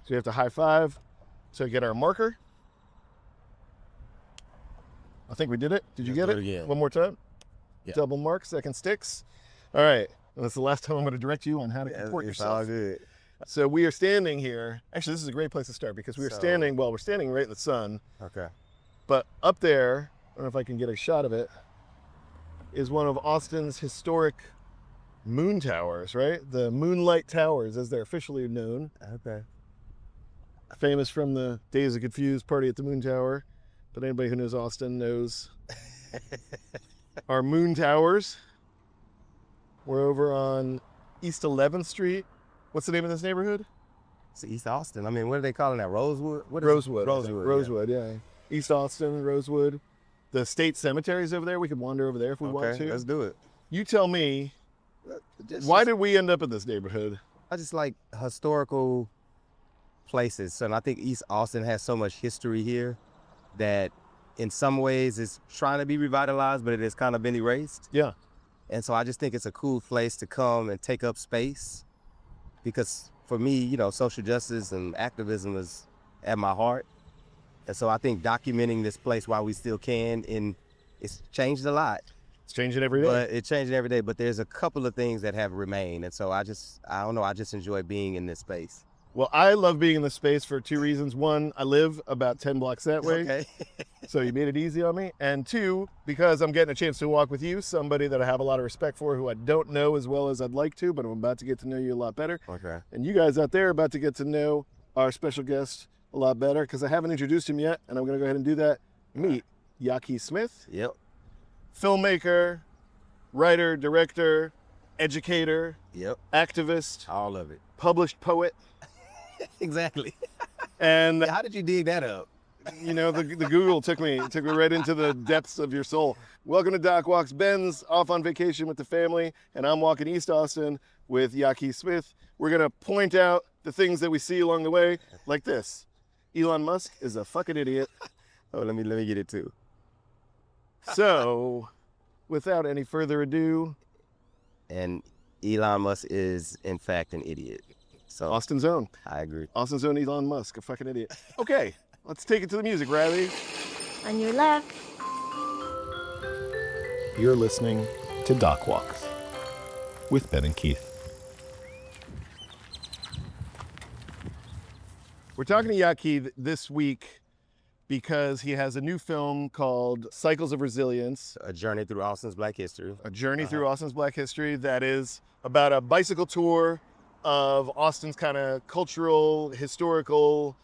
So we have to high five to get our marker. I think we did it. Did you get it? Again. One more time. Yeah. Double mark, second sticks. All right. And that's the last time I'm going to direct you on how to comport yourself. All good. So we are standing here. Actually, this is a great place to start because we're standing right in the sun. Okay. But up there, I don't know if I can get a shot of it, is one of Austin's historic moon towers, right? The Moonlight Towers, as they're officially known. Okay. Famous from the Days of Confused Party at the Moon Tower. But anybody who knows Austin knows our moon towers. We're over on East 11th Street. What's the name of this neighborhood? It's East Austin. I mean, what are they calling that? Rosewood? What is Rosewood. Rosewood, yeah. East Austin, Rosewood. The state cemetery's over there. We could wander over there if we want to. Let's do it. You tell me, why did we end up in this neighborhood? I just like historical places. And I think East Austin has so much history here that in some ways it's trying to be revitalized, but it has kind of been erased. Yeah. And so I just think it's a cool place to come and take up space because for me, you know, social justice and activism is at my heart. And so I think documenting this place while we still can, and it's changed a lot. It's changing every day. But it's changing every day, but there's a couple of things that have remained. And so I don't know, I just enjoy being in this space. Well, I love being in this space for two reasons. One, I live about 10 blocks that way. Okay. So you made it easy on me. And two, because I'm getting a chance to walk with you, somebody that I have a lot of respect for, who I don't know as well as I'd like to, but I'm about to get to know you a lot better. Okay. And you guys out there are about to get to know our special guest a lot better, because I haven't introduced him yet, and I'm going to go ahead and do that. Meet Yaki Smith. Yep. Filmmaker, writer, director, educator, Yep. activist, All of it. published poet. Exactly. And How did you dig that up? you know, the Google took me right into the depths of your soul. Welcome to DocWalks. Ben's off on vacation with the family, and I'm walking East Austin with Yaki Smith. We're gonna point out the things that we see along the way, like this. Elon Musk is a fucking idiot. Oh, let me get it too. So, without any further ado, And Elon Musk is in fact an idiot. So Austin's own. I agree. Austin's own Elon Musk, a fucking idiot. Okay, let's take it to the music, Riley. On your left. You're listening to DocWalks with Ben and Keith. We're talking to Yaki this week because he has a new film called Cycles of Resilience, A journey through Austin's Black history. a journey through Austin's Black history that is about a bicycle tour of Austin's kind of cultural, historical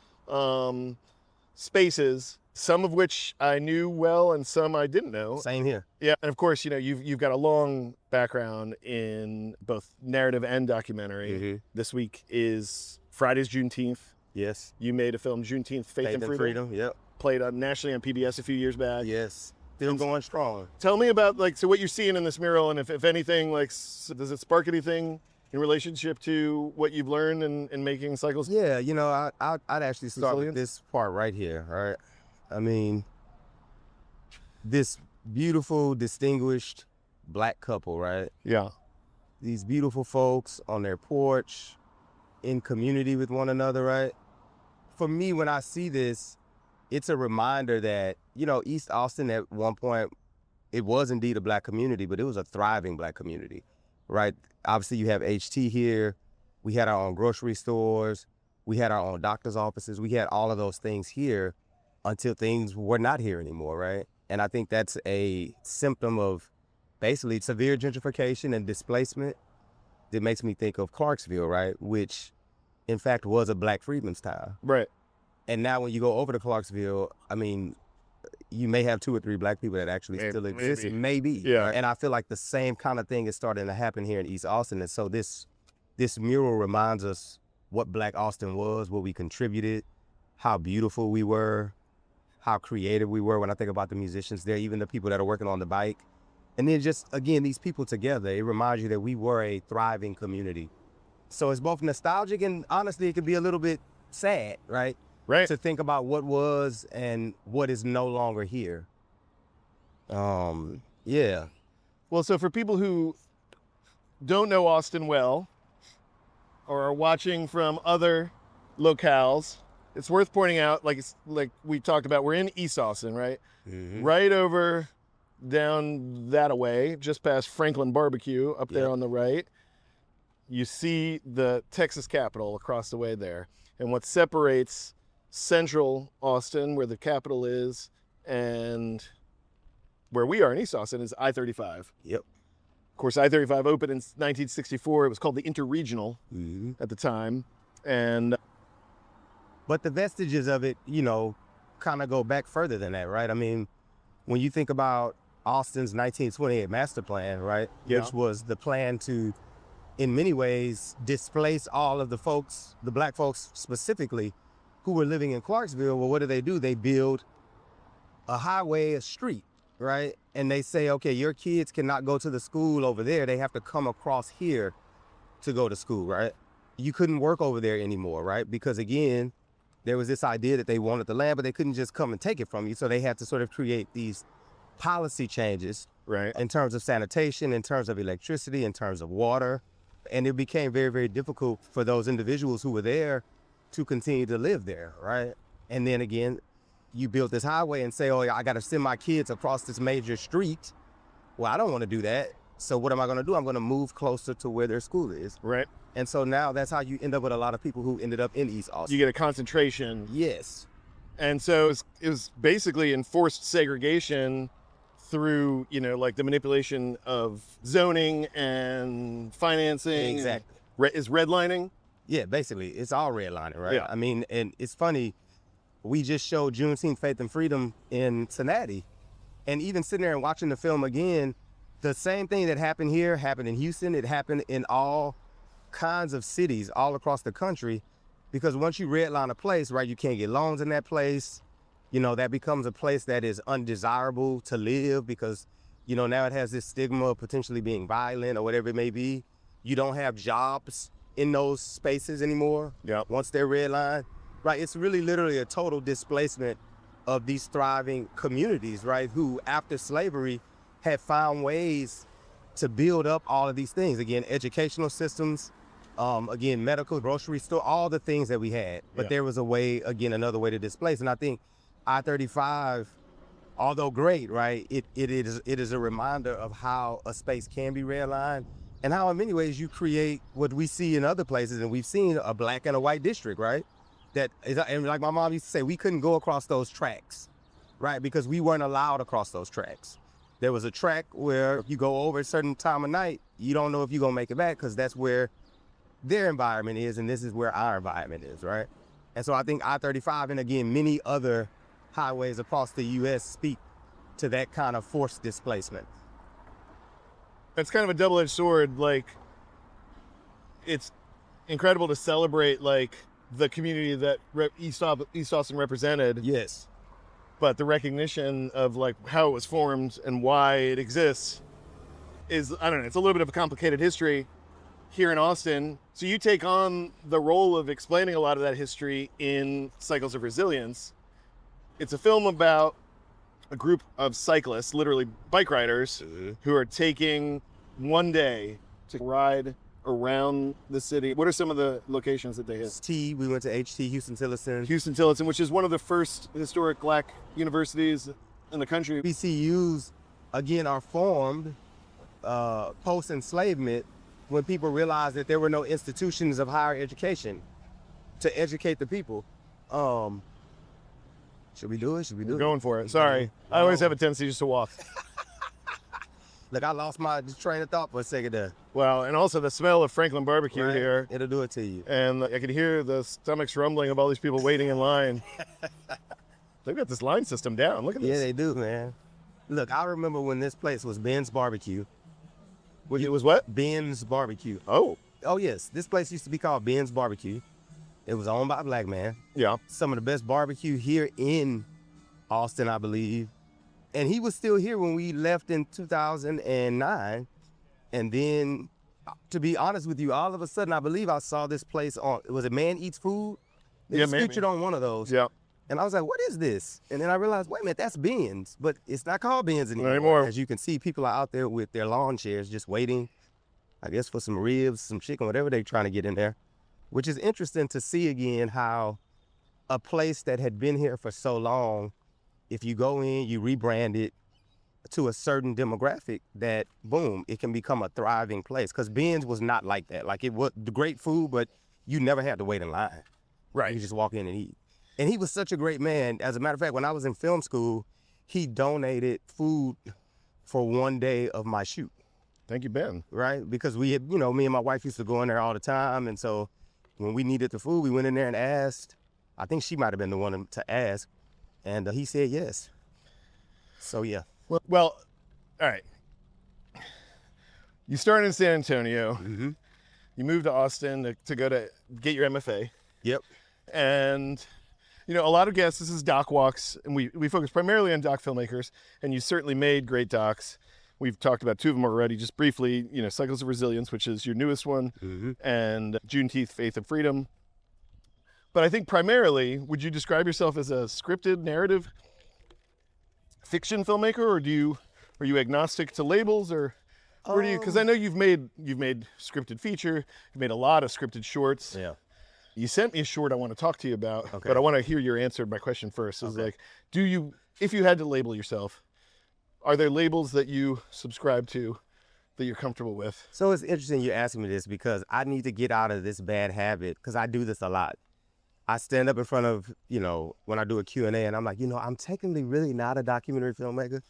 spaces, some of which I knew well and some I didn't know. Same here. Yeah, and of course, you know, you've got a long background in both narrative and documentary. Mhm. This week is Friday's Juneteenth. Yes. You made a film, Juneteenth, Faith and Freedom. Yep. Played nationally on PBS a few years back. Yes. Still going strong. Tell me about, like, so what you're seeing in this mural, and if anything, like, does it spark anything in relationship to what you've learned in making cycles? Yeah, you know, I'd actually start with Resilience? this part right here, right? I mean, this beautiful, distinguished Black couple, right? Yeah. These beautiful folks on their porch, in community with one another, right? For me, when I see this, it's a reminder that, you know, East Austin at one point, it was indeed a Black community, but it was a thriving Black community, right? Obviously, you have HT here. We had our own grocery stores. We had our own doctor's offices. We had all of those things here until things were not here anymore, right? And I think that's a symptom of basically severe gentrification and displacement. That makes me think of Clarksville, right? Which, in fact, was a Black freedmen's town. Right. And now when you go over to Clarksville, I mean, you may have 2 or 3 Black people that actually still exist. Maybe. Yeah. And I feel like the same kind of thing is starting to happen here in East Austin. And so this mural reminds us what Black Austin was, what we contributed, how beautiful we were, how creative we were. When I think about the musicians there, even the people that are working on the bike. And then just, again, these people together, it reminds you that we were a thriving community. So it's both nostalgic and honestly, it can be a little bit sad, right? Right. To think about what was and what is no longer here. Yeah. Well, so for people who don't know Austin well, or are watching from other locales. It's worth pointing out, like we talked about, we're in East Austin, right? Mm-hmm. Right over down that away, just past Franklin Barbecue up there on the right. You see the Texas Capitol across the way there. And what separates central Austin, where the Capitol is, and where we are in East Austin is I-35. Yep. Of course, I-35 opened in 1964. It was called the Interregional Mm-hmm. at the time. And But the vestiges of it, you know, kind of go back further than that, right? I mean, when you think about Austin's 1928 master plan, right? Yeah. Which was the plan to, in many ways, displace all of the folks, the black folks specifically, who were living in Clarksville. Well, what do? They build a highway, a street, right? And they say, okay, your kids cannot go to the school over there. They have to come across here to go to school, right? You couldn't work over there anymore, right? Because again, there was this idea that they wanted the land, but they couldn't just come and take it from you. So they had to sort of create these policy changes right. in terms of sanitation, in terms of electricity, in terms of water. And it became very, very difficult for those individuals who were there to continue to live there, right? And then again, you build this highway and say, oh, I got to send my kids across this major street. Well, I don't want to do that. So what am I going to do? I'm going to move closer to where their school is. Right. And so now that's how you end up with a lot of people who ended up in East Austin. You get a concentration. Yes. And so it was basically enforced segregation through, you know, like the manipulation of zoning and financing. Exactly. Is redlining? Yeah, basically, it's all redlining, right? Yeah. I mean, and it's funny, we just showed Juneteenth, Faith and Freedom in Cincinnati. And even sitting there and watching the film again, the same thing that happened here happened in Houston. It happened in all kinds of cities all across the country, because once you redline a place, right, you can't get loans in that place. You know, that becomes a place that is undesirable to live because, you know, now it has this stigma of potentially being violent or whatever it may be. You don't have jobs in those spaces anymore. Yeah. Once they're redlined, right? It's really literally a total displacement of these thriving communities, right? Who after slavery had found ways to build up all of these things. Again, educational systems, again, medical, grocery store, all the things that we had. But there was a way, again, another way to displace. And I think I-35, although great, right? It is a reminder of how a space can be redlined and how in many ways you create what we see in other places. And we've seen a black and a white district, right? That is, and like my mom used to say, we couldn't go across those tracks, right? Because we weren't allowed across those tracks. There was a track where if you go over a certain time of night, you don't know if you're gonna make it back because that's where their environment is and this is where our environment is, right? And so I think I-35 and again, many other highways across the US speak to that kind of forced displacement. It's kind of a double-edged sword. Like, it's incredible to celebrate like the community that East Austin represented. Yes. But the recognition of like how it was formed and why it exists is, I don't know, it's a little bit of a complicated history here in Austin. So you take on the role of explaining a lot of that history in Cycles of Resilience. It's a film about a group of cyclists, literally bike riders, who are taking one day to ride around the city. What are some of the locations that they hit? We went to HT, Houston-Tillotson. Houston-Tillotson, which is one of the first historic black universities in the country. HBCUs, again, are formed post-enslavement when people realized that there were no institutions of higher education to educate the people. Should we do it? Should we do it? Going for it. Sorry. I always have a tendency just to walk. Look, I lost my train of thought for a second there. Well, and also the smell of Franklin barbecue Right? here. It'll do it to you. And I could hear the stomachs rumbling of all these people waiting in line. They've got this line system down. Look at this. Yeah, they do, man. Look, I remember when this place was Ben's Barbecue. It was what? Ben's Barbecue. Oh. Oh, yes. This place used to be called Ben's Barbecue. It was owned by a black man. Yeah. Some of the best barbecue here in Austin, I believe. And he was still here when we left in 2009. And then, to be honest with you, all of a sudden, I believe I saw this place on, was it Man Eats Food? It was featured on one of those. Yeah. And I was like, what is this? And then I realized, wait a minute, that's Ben's. But it's not called Ben's anymore. Anymore. As you can see, people are out there with their lawn chairs just waiting, I guess, for some ribs, some chicken, whatever they're trying to get in there. which is interesting to see again how a place that had been here for so long, if you go in, you rebrand it to a certain demographic, that boom, it can become a thriving place. Because Ben's was not like that. Like, it was great food, but you never had to wait in line. Right. You just walk in and eat. And he was such a great man. As a matter of fact, when I was in film school, he donated food for one day of my shoot. Thank you, Ben. Right? Because we had, me and my wife used to go in there all the time. And so when we needed the food, we went in there and asked. I think she might have been the one to ask. And he said yes. So, yeah. Well, all right. You started in San Antonio. Mm-hmm. You moved to Austin to go to get your MFA. Yep. And, a lot of guests, this is DocWalks, and we focus primarily on doc filmmakers, and you certainly made great docs. We've talked about two of them already, just briefly, Cycles of Resilience, which is your newest one, Mm-hmm. and Juneteenth, Faith and Freedom. But I think primarily, would you describe yourself as a scripted narrative fiction filmmaker, or are you agnostic to labels, or where do you? Because I know you've made scripted feature, you've made a lot of scripted shorts. Yeah. You sent me a short I want to talk to you about, Okay. but I want to hear your answer to my question first. Is like, if you had to label yourself, are there labels that you subscribe to that you're comfortable with? So it's interesting you're asking me this, because I need to get out of this bad habit, because I do this a lot. I stand up in front of, when I do a Q&A, and I'm like, I'm technically really not a documentary filmmaker.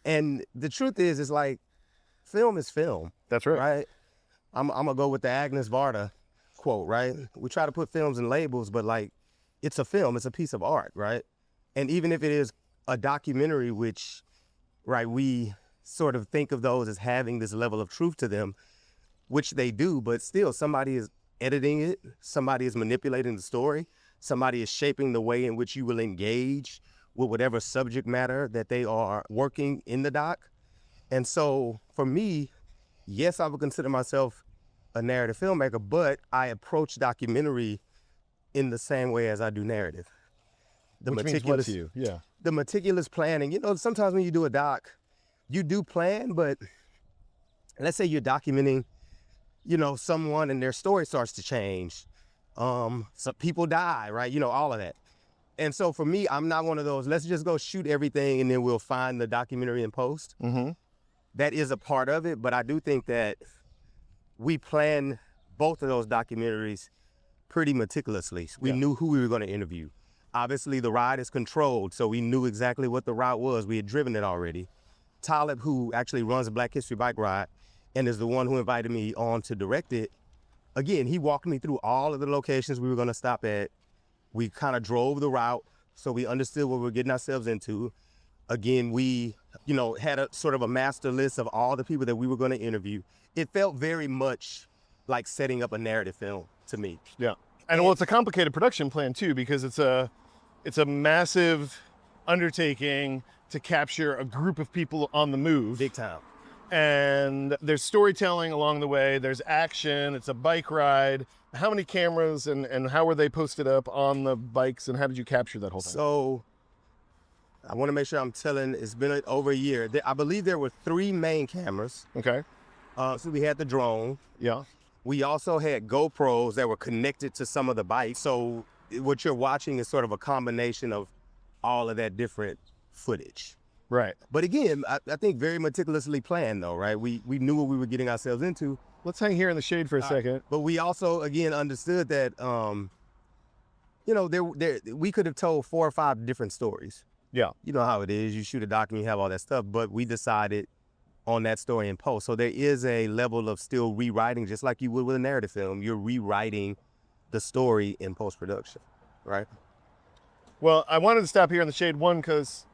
And the truth is, it's like, film is film. That's right. Right? I'm going to go with the Agnes Varda quote, right? We try to put films in labels, but like, it's a film, it's a piece of art, right? And even if it is a documentary, which, right, we sort of think of those as having this level of truth to them, which they do, but still somebody is editing it, somebody is manipulating the story, somebody is shaping the way in which you will engage with whatever subject matter that they are working in the doc. And so for me, yes, I would consider myself a narrative filmmaker, but I approach documentary in the same way as I do narrative. Which means what to you? Yeah. The meticulous planning. Sometimes when you do a doc, you do plan, but let's say you're documenting, someone and their story starts to change. Some people die, right? All of that. And so for me, I'm not one of those, let's just go shoot everything and then we'll find the documentary in post. Mm-hmm. That is a part of it, but I do think that we planned both of those documentaries pretty meticulously. We knew who we were going to interview. Obviously, the ride is controlled, so we knew exactly what the route was. We had driven it already. Talib, who actually runs a Black History bike ride and is the one who invited me on to direct it, again, he walked me through all of the locations we were going to stop at. We kind of drove the route, so we understood what we were getting ourselves into. Again, we, had a sort of a master list of all the people that we were going to interview. It felt very much like setting up a narrative film to me. Yeah. And well, it's a complicated production plan too, because it's a massive undertaking to capture a group of people on the move. Big time. And there's storytelling along the way. There's action. It's a bike ride. How many cameras and how were they posted up on the bikes, and how did you capture that whole thing? So I want to make sure I'm telling, it's been over a year. I believe there were 3 main cameras. Okay. So we had the drone. Yeah. We also had GoPros that were connected to some of the bikes. So what you're watching is sort of a combination of all of that different footage. Right. But again, I think very meticulously planned though, right? We knew what we were getting ourselves into. Let's hang here in the shade for a second. But we also, again, understood that, we could have told 4 or 5 different stories. Yeah. You know how it is. You shoot a document, you have all that stuff, but we decided on that story in post. So there is a level of still rewriting, just like you would with a narrative film. You're rewriting the story in post-production, right? Well, I wanted to stop here in the shade, one, because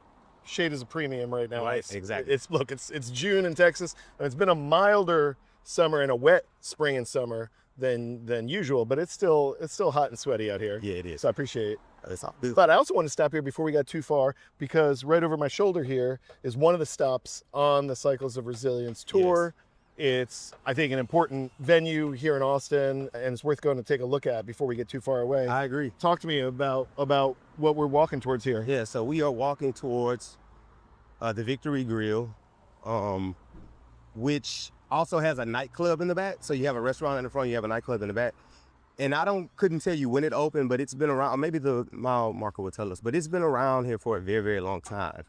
shade is a premium right now. Right, exactly. It's June in Texas, and it's been a milder summer and a wet spring and summer than usual, but it's still hot and sweaty out here. Yeah, it is. So I appreciate it. It's all beautiful. But I also want to stop here before we got too far, because right over my shoulder here is one of the stops on the Cycles of Resilience tour. Yes. It's, I think, an important venue here in Austin, and it's worth going to take a look at before we get too far away. I agree. Talk to me about what we're walking towards here. Yeah, so we are walking towards the Victory Grill, which also has a nightclub in the back. So you have a restaurant in the front, you have a nightclub in the back. And I couldn't tell you when it opened, but it's been around. Maybe the mile marker will tell us, but it's been around here for a very, very long time.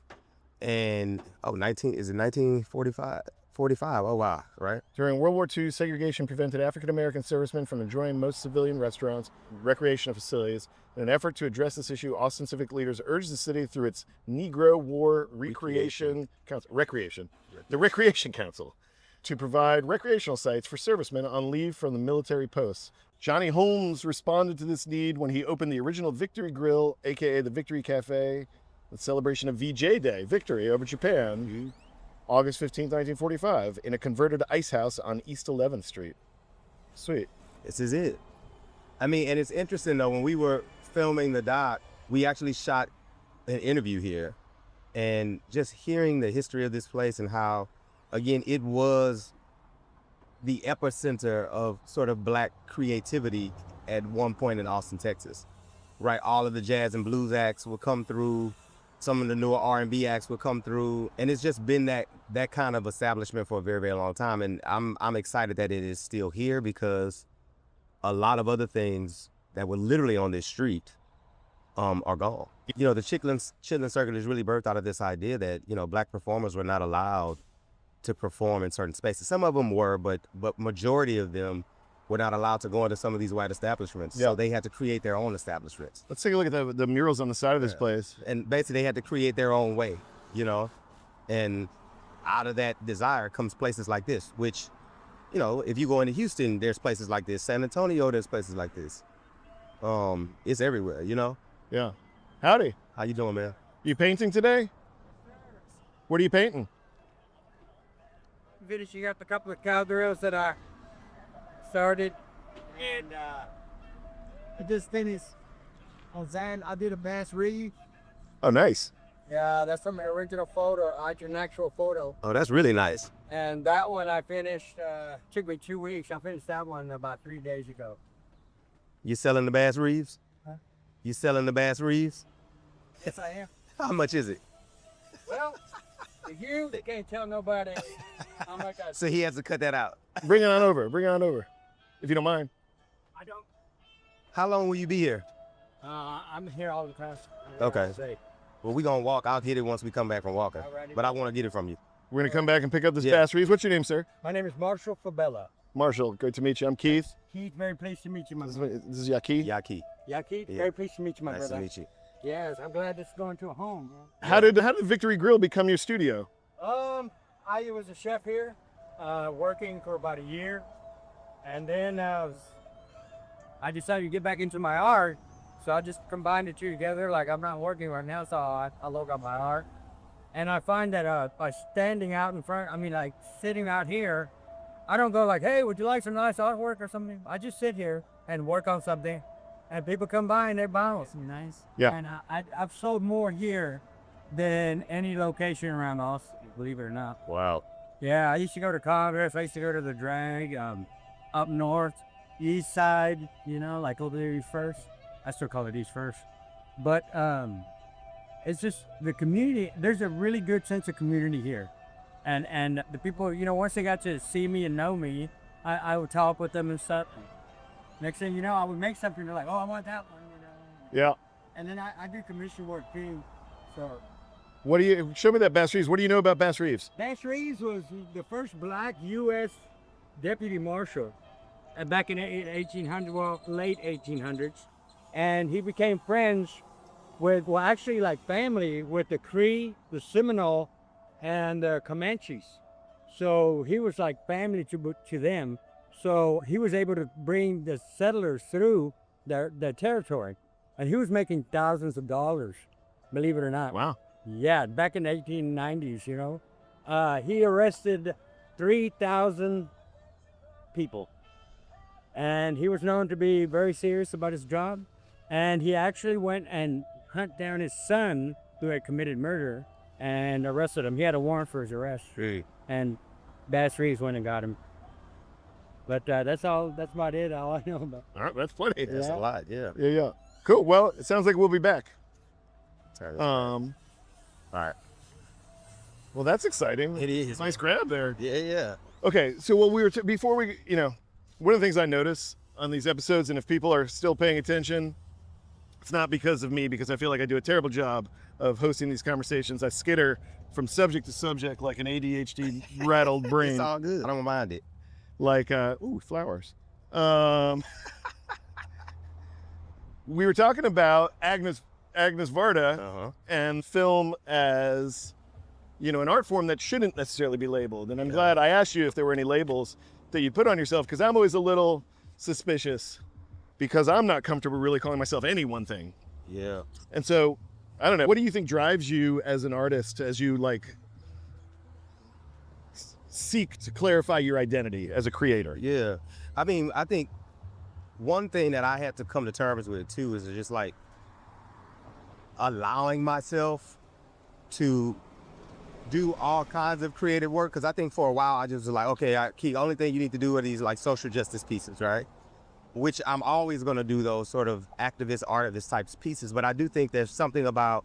And is it 1945? 45. Oh wow, right? During World War II, segregation prevented African American servicemen from enjoying most civilian restaurants, recreational facilities. In an effort to address this issue, Austin civic leaders urged the city through its Negro War Recreation Council, the Recreation Council, to provide recreational sites for servicemen on leave from the military posts. Johnny Holmes responded to this need when he opened the original Victory Grill, aka the Victory Cafe, the celebration of VJ Day, victory over Japan, August 15th, 1945, in a converted ice house on East 11th Street. Sweet. This is it. I mean, and it's interesting though, when we were filming the doc, we actually shot an interview here, and just hearing the history of this place and how, again, it was the epicenter of sort of Black creativity at one point in Austin, Texas, right? All of the jazz and blues acts would come through, some of the newer R&B acts would come through, and it's just been that kind of establishment for a very, very long time. And I'm excited that it is still here, because a lot of other things that were literally on this street are gone. You know, the Chitlin Circuit is really birthed out of this idea that, you know, Black performers were not allowed to perform in certain spaces. Some of them were, but majority of them were not allowed to go into some of these white establishments. Yeah. So they had to create their own establishments. Let's take a look at the murals on the side of this place. And basically they had to create their own way, you know? And out of that desire comes places like this, which, you know, if you go into Houston, there's places like this. San Antonio, there's places like this. It's everywhere, you know? Yeah. Howdy. How you doing, man? You painting today? What are you painting? Finishing up a couple of cowgirls that I started, and I just finished on Zan. I did a Bass Reeves. Oh, nice. Yeah, that's from my original photo, an actual photo. Oh, that's really nice. And that one I finished, took me 2 weeks. I finished that one about 3 days ago. You selling the Bass Reeves? Huh? You selling the Bass Reeves? Yes, I am. How much is it? Well, you can't tell nobody how much I. So he has to cut that out. Bring it on over. Bring it on over, if you don't mind. I don't. How long will you be here? I'm here all the time. Okay. Well, we gonna walk. I'll hit it once we come back from walking. Alrighty. But I want to get it from you. We're gonna come back and pick up this Yeah. Bass Reeves. What's your name, sir? My name is Marshall Fabella. Marshall. Great to meet you. I'm Keith. Keith, very pleased to meet you, my This brother. is Yaki. Yaki. Yeah, Keith, Yeah. very pleased to meet you, my Nice brother. to meet you. Yes, I'm glad this is going to a home. Man. How did Victory Grill become your studio? I was a chef here, working for about a year, and then I decided to get back into my art, so I just combined the two together. Like, I'm not working right now, so I look at my art, and I find that by standing out in front, like sitting out here, I don't go like, hey, would you like some nice artwork or something? I just sit here and work on something, and people come by and they buy some nice. Yeah. And I've sold more here than any location around Austin, believe it or not. Wow. Yeah, I used to go to Congress. I used to go to the drag up north, east side, like over there East First. I still call it East First. But it's just the community. There's a really good sense of community here. And the people, once they got to see me and know me, I would talk with them and stuff. Next thing you know, I would make something. They're like, oh, I want that one. Yeah. And then I do commission work too. So Show me that Bass Reeves. What do you know about Bass Reeves? Bass Reeves was the first black U.S. deputy marshal back in 1800, well, late 1800s. And he became friends with, actually like family with the Cree, the Seminole, and the Comanches. So he was like family to them. So he was able to bring the settlers through their territory. And he was making thousands of dollars, believe it or not. Wow. Yeah, back in the 1890s, he arrested 3,000 people. And he was known to be very serious about his job. And he actually went and hunted down his son who had committed murder and arrested him. He had a warrant for his arrest. Hey. And Bass Reeves went and got him. But that's about it, all I know about. All right, that's plenty. That's a lot, yeah. Yeah. Cool. Well, it sounds like we'll be back. Sorry. All right. Well, that's exciting. It is. Nice grab there. Yeah. Okay, so what we were before we, one of the things I noticed on these episodes, and if people are still paying attention, it's not because of me, because I feel like I do a terrible job of hosting these conversations. I skitter from subject to subject like an ADHD rattled brain. It's all good. I don't mind it. Like, ooh, flowers. We were talking about Agnes Varda and film as, you know, an art form that shouldn't necessarily be labeled. And I'm glad I asked you if there were any labels that you put on yourself, because I'm always a little suspicious, because I'm not comfortable really calling myself any one thing. Yeah. And so, I don't know, what do you think drives you as an artist, as you like seek to clarify your identity as a creator? Yeah. I mean, I think one thing that I had to come to terms with too is just like allowing myself to do all kinds of creative work. Because I think for a while I just was like, okay, Key, only thing you need to do are these like social justice pieces, right? Which I'm always going to do those sort of activist, artivist types pieces. But I do think there's something about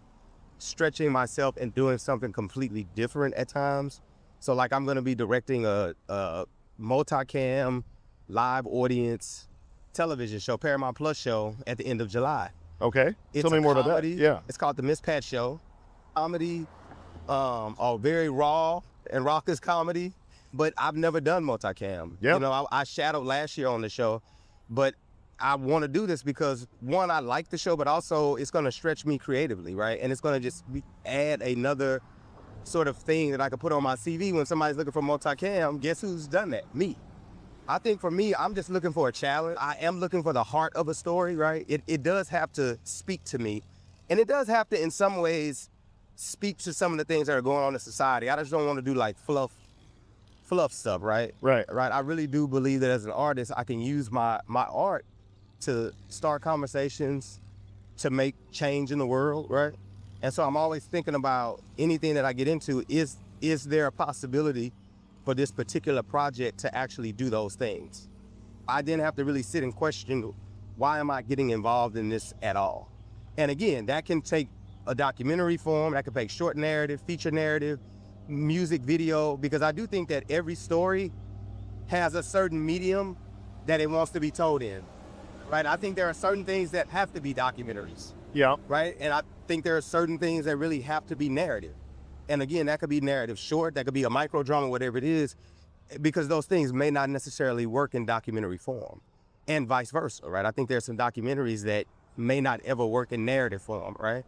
stretching myself and doing something completely different at times. So like I'm going to be directing a multicam live audience television show, Paramount Plus show at the end of July. Okay. It's Tell me more about that. Yeah. It's called The Miss Pat Show. Comedy, very raw and raucous comedy, but I've never done multicam. Yeah. You know, I shadowed last year on the show, but I want to do this because one, I like the show, but also it's going to stretch me creatively, right? And it's going to just add another sort of thing that I could put on my CV when somebody's looking for multicam. Guess who's done that? Me. I think for me, I'm just looking for a challenge. I am looking for the heart of a story, right? It does have to speak to me. And it does have to, in some ways, speak to some of the things that are going on in society. I just don't want to do like fluff stuff, right? Right. I really do believe that as an artist, I can use my art to start conversations, to make change in the world, right? And so I'm always thinking about anything that I get into, is there a possibility for this particular project to actually do those things? I didn't have to really sit and question, why am I getting involved in this at all? And again, that can take a documentary form, that can take short narrative, feature narrative, music video, because I do think that every story has a certain medium that it wants to be told in, right? I think there are certain things that have to be documentaries. Yeah. Right? And I think there are certain things that really have to be narrative. And again, that could be narrative short, that could be a micro drama, whatever it is, because those things may not necessarily work in documentary form, and vice versa, right? I think there's some documentaries that may not ever work in narrative form, right?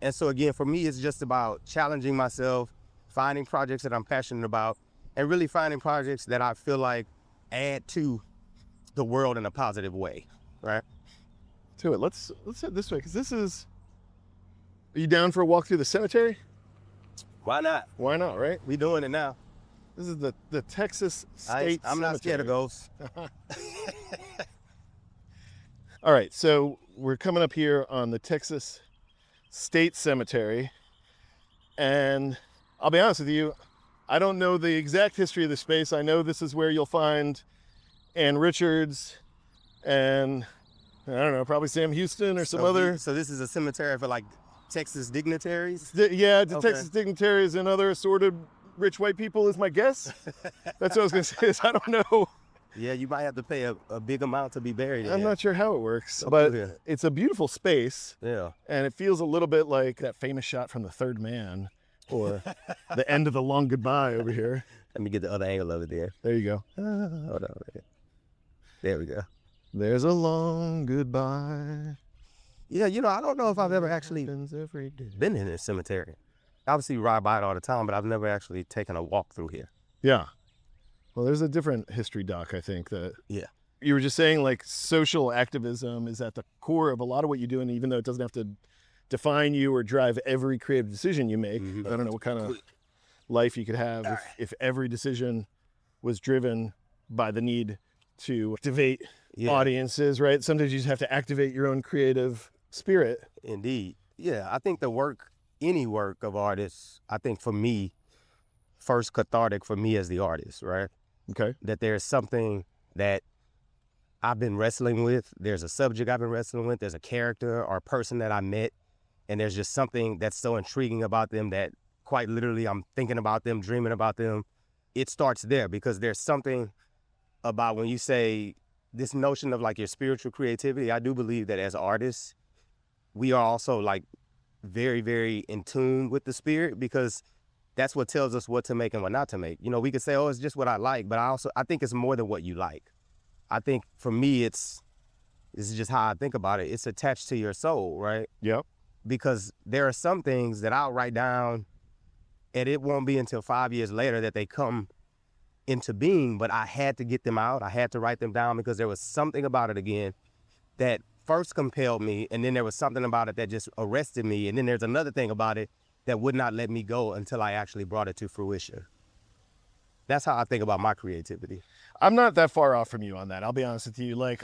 And so again, for me, it's just about challenging myself, finding projects that I'm passionate about, and really finding projects that I feel like add to the world in a positive way, right? To it. Let's head this way, because this is. Are you down for a walk through the cemetery? Why not? Why not, right? We doing it now. This is the Texas State I'm not scared of ghosts. All right, so we're coming up here on the Texas State Cemetery, and I'll be honest with you, I don't know the exact history of the space. I know this is where you'll find Ann Richards and, I don't know, probably Sam Houston or some other. So this is a cemetery for like Texas dignitaries? Yeah, the Okay. Texas dignitaries and other assorted rich white people is my guess. That's what I was going to say, is I don't know. Yeah, you might have to pay a big amount to be buried in. I'm not sure how it works, Oh, but yeah. it's a beautiful space, Yeah. and it feels a little bit like that famous shot from The Third Man, or the end of The Long Goodbye over here. Let me get the other angle of it there. There you go. Hold on. There we go. There's a long goodbye. Yeah, you know, I don't know if I've ever actually Happens every day. been in this cemetery. Obviously, ride by it all the time, but I've never actually taken a walk through here. Yeah. Well, there's a different history doc, I think, that Yeah. you were just saying, like, social activism is at the core of a lot of what you do, and even though it doesn't have to define you or drive every creative decision you make, I don't know what kind of life you could have if every decision was driven by the need to activate audiences, right? Sometimes you just have to activate your own creative spirit. Indeed. Yeah, I think any work of artists, I think for me, first cathartic for me as the artist, right? Okay. That there's something that I've been wrestling with. There's a subject I've been wrestling with. There's a character or a person that I met. And there's just something that's so intriguing about them that quite literally I'm thinking about them, dreaming about them. It starts there because there's something about when you say this notion of like your spiritual creativity, I do believe that as artists, we are also like very, very in tune with the spirit, because that's what tells us what to make and what not to make. You know, we could say, oh, it's just what I like, but I think it's more than what you like. I think for me, this is just how I think about it. It's attached to your soul, right? Yep. Because there are some things that I'll write down and it won't be until 5 years later that they come into being, but I had to get them out. I had to write them down because there was something about it again that first compelled me, and then there was something about it that just arrested me, and then there's another thing about it that would not let me go until I actually brought it to fruition. That's how I think about my creativity. I'm not that far off from you on that. I'll be honest with you. Like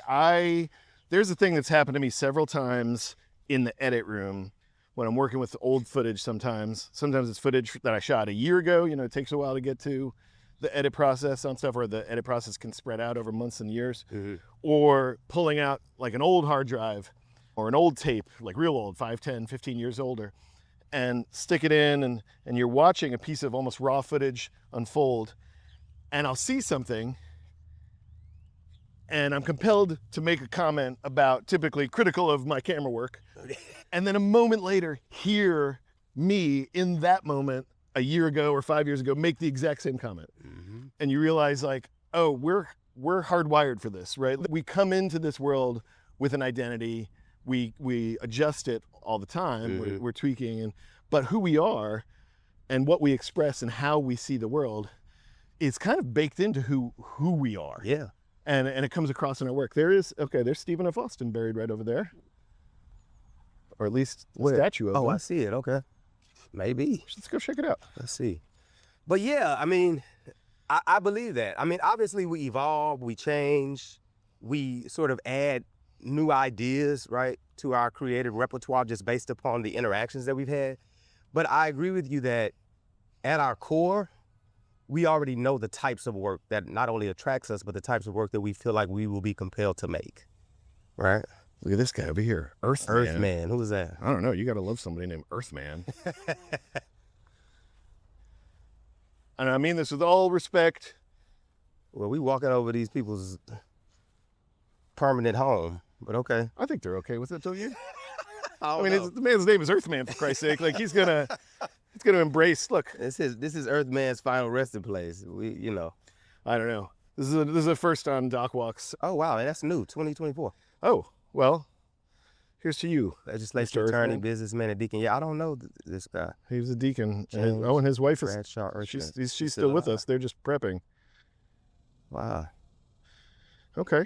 there's a thing that's happened to me several times in the edit room when I'm working with old footage sometimes. Sometimes it's footage that I shot a year ago. You know, it takes a while to get to the edit process on stuff, or the edit process can spread out over months and years. Mm-hmm. Or pulling out like an old hard drive or an old tape, like real old, 5, 10, 15 years older, and stick it in, and you're watching a piece of almost raw footage unfold, and I'll see something and I'm compelled to make a comment about, typically critical of my camera work, and then a moment later hear me in that moment a year ago or 5 years ago make the exact same comment. Mm-hmm. And you realize like, oh, we're hardwired for this, right? We come into this world with an identity, we adjust it all the time. Mm-hmm. We're tweaking, but who we are and what we express and how we see the world is kind of baked into who we are. Yeah. And it comes across in our work. There's Stephen F. Austin buried right over there. Or at least a statue of him. Oh, I see it, okay. Maybe. Let's go check it out. Let's see. But yeah, I mean, I believe that. I mean, obviously we evolve, we change, we sort of add new ideas, right, to our creative repertoire just based upon the interactions that we've had. But I agree with you that at our core, we already know the types of work that not only attracts us, but the types of work that we feel like we will be compelled to make, right? Look at this guy over here, Earthman. Earthman, who is that? I don't know, you gotta love somebody named Earthman. And I mean this with all respect. Well, we walking over these people's permanent home, but okay. I think they're okay with it, don't you? I mean, the man's name is Earthman, for Christ's sake. Like he's gonna embrace. Look, this is Earthman's final resting place. I don't know. This is a first on DocWalks. Oh wow, that's new, 2024. Oh well, here's to you, legislature attorney, businessman, and deacon. Yeah, I don't know this guy. He was a deacon. And his wife is. She's still with us. They're just prepping. Wow. Okay.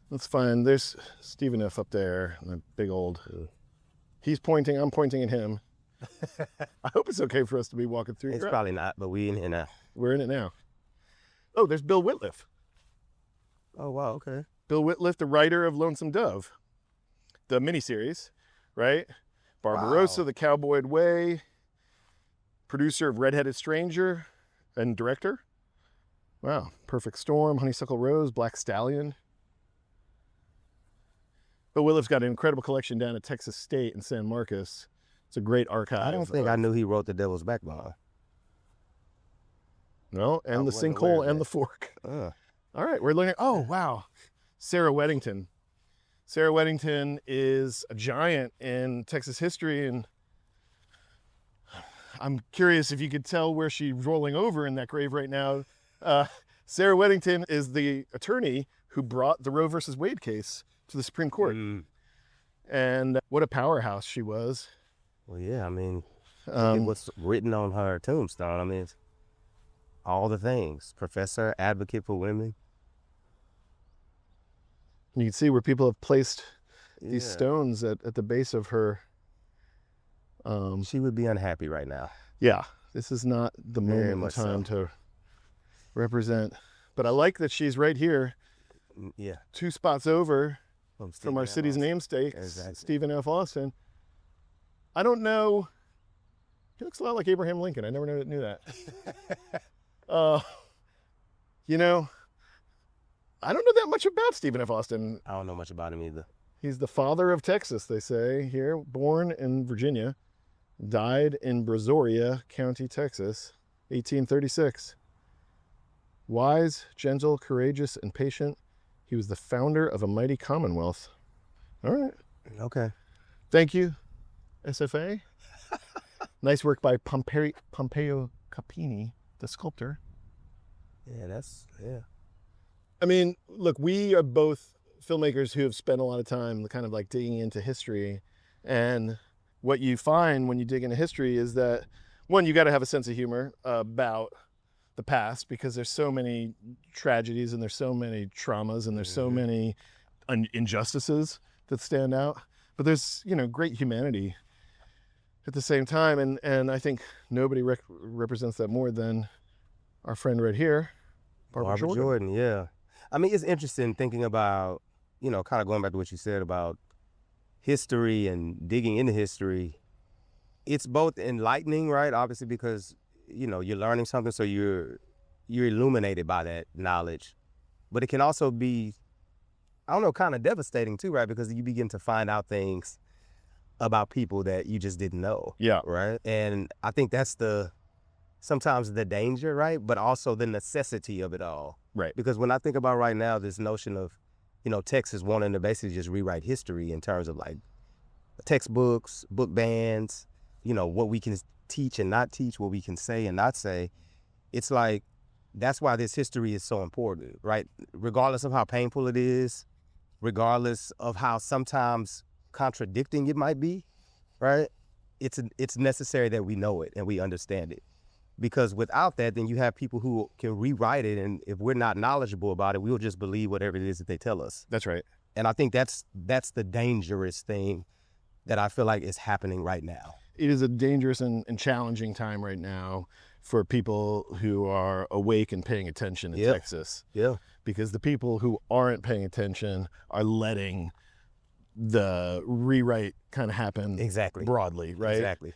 Let's find. There's Stephen F. up there, the big old. He's pointing. I'm pointing at him. I hope it's okay for us to be walking through. It's probably not, but we in here now. We're in it now. Oh, there's Bill Wittliff. Oh wow. Okay. Bill Wittliff, the writer of Lonesome Dove, the miniseries, right? Barbarossa, Wow. The Cowboyed Way, producer of Red-Headed Stranger, and director. Wow, Perfect Storm, Honeysuckle Rose, Black Stallion. Bill Wittliff's got an incredible collection down at Texas State in San Marcos. It's a great archive. I don't think I knew he wrote The Devil's Backbone. No, and The Sinkhole and The Fork. All right, we're learning. Oh, wow. Sarah Weddington. Sarah Weddington is a giant in Texas history, and I'm curious if you could tell where she's rolling over in that grave right now. Sarah Weddington is the attorney who brought the Roe versus Wade case to the Supreme Court. And what a powerhouse she was. Well, yeah, I mean, what's written on her tombstone, I mean, it's all the things. Professor, advocate for women. You can see where people have placed these stones at the base of her. She would be unhappy right now. Yeah, this is not the Very moment much in time so. to represent. But I like that she's right here, Yeah. 2 spots over from our Stephen F. city's Austin. namesake, Exactly. Stephen F. Austin. I don't know. He looks a lot like Abraham Lincoln. I never knew that. I don't know that much about Stephen F. Austin. I don't know much about him either. He's the father of Texas, they say here. Born in Virginia, died in Brazoria County, Texas, 1836. Wise, gentle, courageous, and patient, he was the founder of a mighty commonwealth. All right. Okay. Thank you, SFA. Nice work by Pompeo Capini, the sculptor. Yeah. I mean, look, we are both filmmakers who have spent a lot of time kind of like digging into history. And what you find when you dig into history is that, one, you got to have a sense of humor about the past, because there's so many tragedies and there's so many traumas and there's so many injustices that stand out. But there's, great humanity at the same time. And I think nobody represents that more than our friend right here, Barbara Jordan. Yeah. I mean, it's interesting thinking about, kind of going back to what you said about history and digging into history. It's both enlightening, right? Obviously, because, you're learning something, so you're illuminated by that knowledge. But it can also be, kind of devastating too, right? Because you begin to find out things about people that you just didn't know. Yeah. Right? And I think that's sometimes the danger, right? But also the necessity of it all. Right. Because when I think about right now, this notion of, Texas wanting to basically just rewrite history in terms of like textbooks, book bans, what we can teach and not teach, what we can say and not say. It's like, that's why this history is so important, right? Regardless of how painful it is, regardless of how sometimes contradicting it might be, right? It's necessary that we know it and we understand it. Because without that, then you have people who can rewrite it, and if we're not knowledgeable about it, we'll just believe whatever it is that they tell us. That's right. And I think that's the dangerous thing that I feel like is happening right now. It is a dangerous and challenging time right now for people who are awake and paying attention in Texas. Yeah. Because the people who aren't paying attention are letting the rewrite kind of happen broadly, right? Exactly.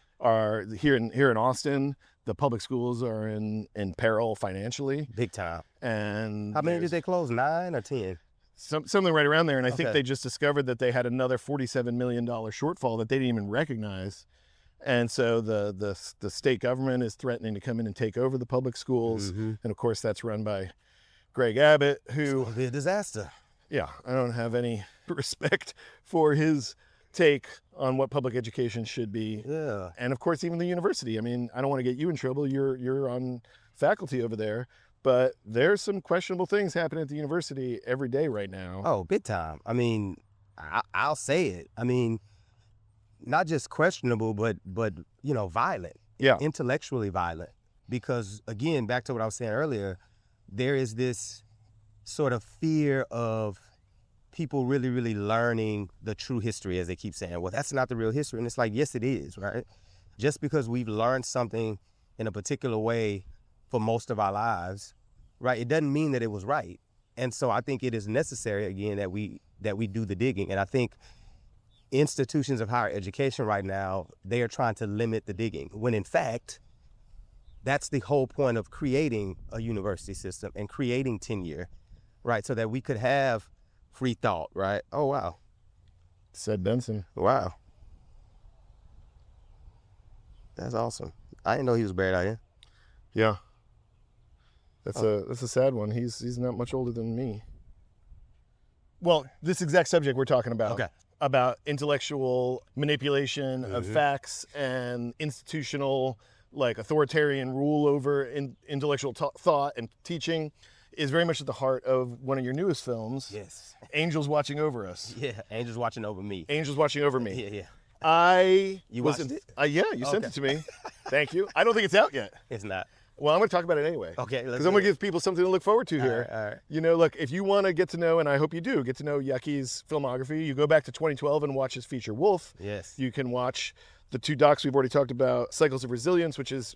Here in Austin, the public schools are in peril financially. Big time. And how many did they close? 9 or 10? Something right around there. And I think they just discovered that they had another $47 million shortfall that they didn't even recognize. And so the state government is threatening to come in and take over the public schools. And of course, that's run by Greg Abbott, who... It's gonna be a disaster. Yeah, I don't have any respect for his take on what public education should be. Yeah. And of course, even the university. I mean, I don't want to get you in trouble. You're on faculty over there. But there's some questionable things happening at the university every day right now. Oh, big time. I mean, I'll say it. I mean, not just questionable, but violent. Yeah. Intellectually violent. Because, again, back to what I was saying earlier, there is this sort of fear of people really, really learning the true history, as they keep saying. Well, that's not the real history. And it's like, yes, it is, right? Just because we've learned something in a particular way for most of our lives, right, it doesn't mean that it was right. And so I think it is necessary, again, that we do the digging. And I think institutions of higher education right now, they are trying to limit the digging, when in fact, that's the whole point of creating a university system and creating tenure, right? So that we could have free thought, right? Oh, wow. Said Benson. Wow. That's awesome. I didn't know he was buried out here. Yeah. That's a sad one. He's not much older than me. Well, this exact subject we're talking about. Okay. About intellectual manipulation of facts and institutional, like, authoritarian rule over intellectual thought and teaching is very much at the heart of one of your newest films. Yes. Angels Watching Over Us. Yeah, Angels Watching Over Me. Angels Watching Over Me. Yeah. You watched it? Yeah, you sent it to me. Thank you. I don't think it's out yet. It's not. Well, I'm going to talk about it anyway. Okay. Because I'm going to give people something to look forward to here. All right. You know, look, if you want to get to know, and I hope you do, get to know Yaki's filmography, you go back to 2012 and watch his feature, Wolf. Yes. You can watch the 2 docs we've already talked about, Cycles of Resilience, which is,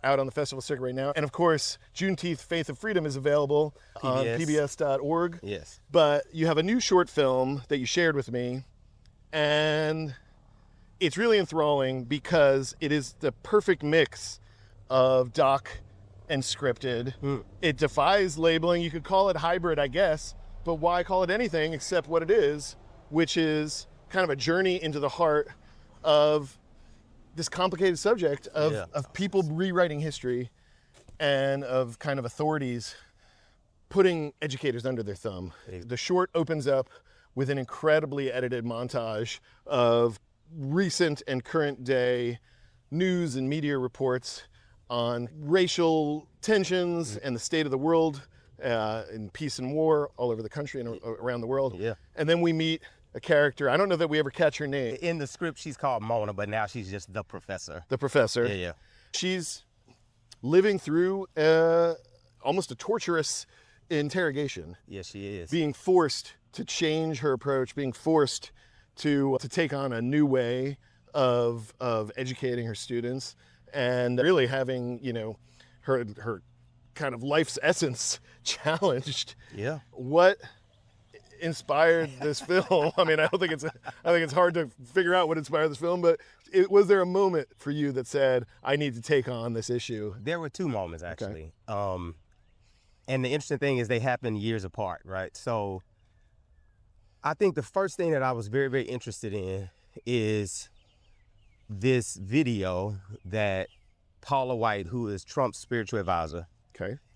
out on the festival circuit right now. And of course, Juneteenth, Faith of Freedom is available on pbs.org. Yes. But you have a new short film that you shared with me, and it's really enthralling because it is the perfect mix of doc and scripted. It defies labeling. You could call it hybrid, I guess, but why call it anything except what it is, which is kind of a journey into the heart of this complicated subject of people rewriting history and of kind of authorities putting educators under their thumb. The short opens up with an incredibly edited montage of recent and current day news and media reports on racial tensions and the state of the world in peace and war all over the country and around the world. Yeah. And then we meet a character. I don't know that we ever catch her name. In the script, she's called Mona, but now she's just the professor. The professor. Yeah. She's living through almost a torturous interrogation. Yeah, she is. Being forced to change her approach, being forced to take on a new way of educating her students, and really having, you know, her kind of life's essence challenged. Yeah. What inspired this film? I mean, I think it's hard to figure out what inspired this film, but was there a moment for you that said, I need to take on this issue? There were two moments, actually. Okay. And the interesting thing is they happened years apart, right? So I think the first thing that I was very, very interested in is this video that Paula White, who is Trump's spiritual advisor,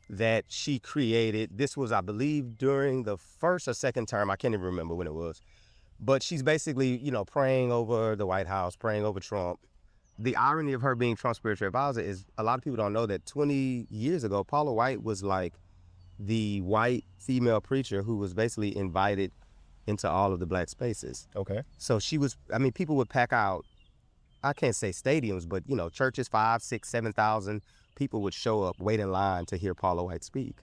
that she created. This was, I believe, during the first or second term. I can't even remember when it was. But she's basically, you know, praying over the White House, praying over Trump. The irony of her being Trump's spiritual advisor is a lot of people don't know that 20 years ago, Paula White was like the white female preacher who was basically invited into all of the black spaces. Okay. So she was, I mean, people would pack out, I can't say stadiums, but, you know, churches, 5, 6, 7,000 people would show up, wait in line to hear Paula White speak.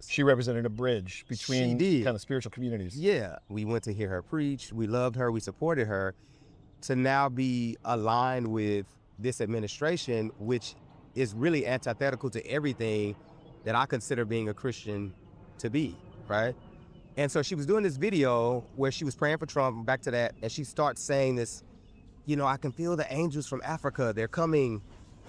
She represented a bridge between kind of spiritual communities. Yeah. We went to hear her preach. We loved her. We supported her. To now be aligned with this administration, which is really antithetical to everything that I consider being a Christian to be, right? And so she was doing this video where she was praying for Trump, back to that, and she starts saying this, you know, I can feel the angels from Africa. They're coming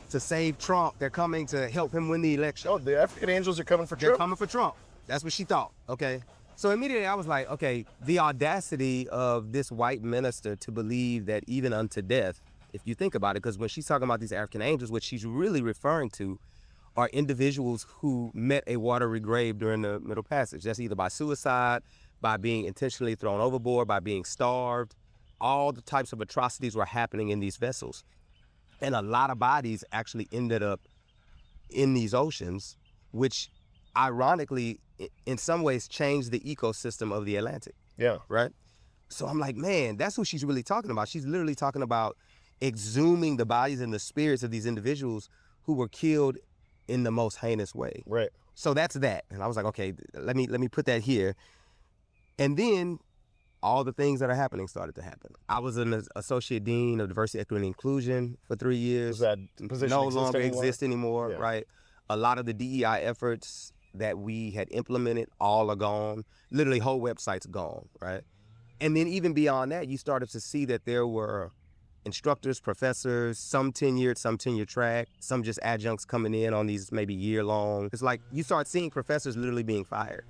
to save Trump. They're coming to help him win the election. Oh, the African angels are coming for Trump? They're coming for Trump. That's what she thought, okay? So immediately I was like, okay, the audacity of this white minister to believe that even unto death, if you think about it, because when she's talking about these African angels, what she's really referring to are individuals who met a watery grave during the Middle Passage. That's either by suicide, by being intentionally thrown overboard, by being starved. All the types of atrocities were happening in these vessels. And a lot of bodies actually ended up in these oceans, which ironically, in some ways, changed the ecosystem of the Atlantic. Yeah. Right? So I'm like, man, that's who she's really talking about. She's literally talking about exhuming the bodies and the spirits of these individuals who were killed in the most heinous way. Right. So that's that. And I was like, okay, let me put that here. And then all the things that are happening started to happen. I was an associate dean of diversity, equity, and inclusion for 3 years. Does that position no longer exist anymore, Yeah. right? A lot of the DEI efforts that we had implemented, all are gone. Literally whole website's gone, right? And then even beyond that, you started to see that there were instructors, professors, some tenured track, some just adjuncts coming in on these maybe year-long. It's like you start seeing professors literally being fired.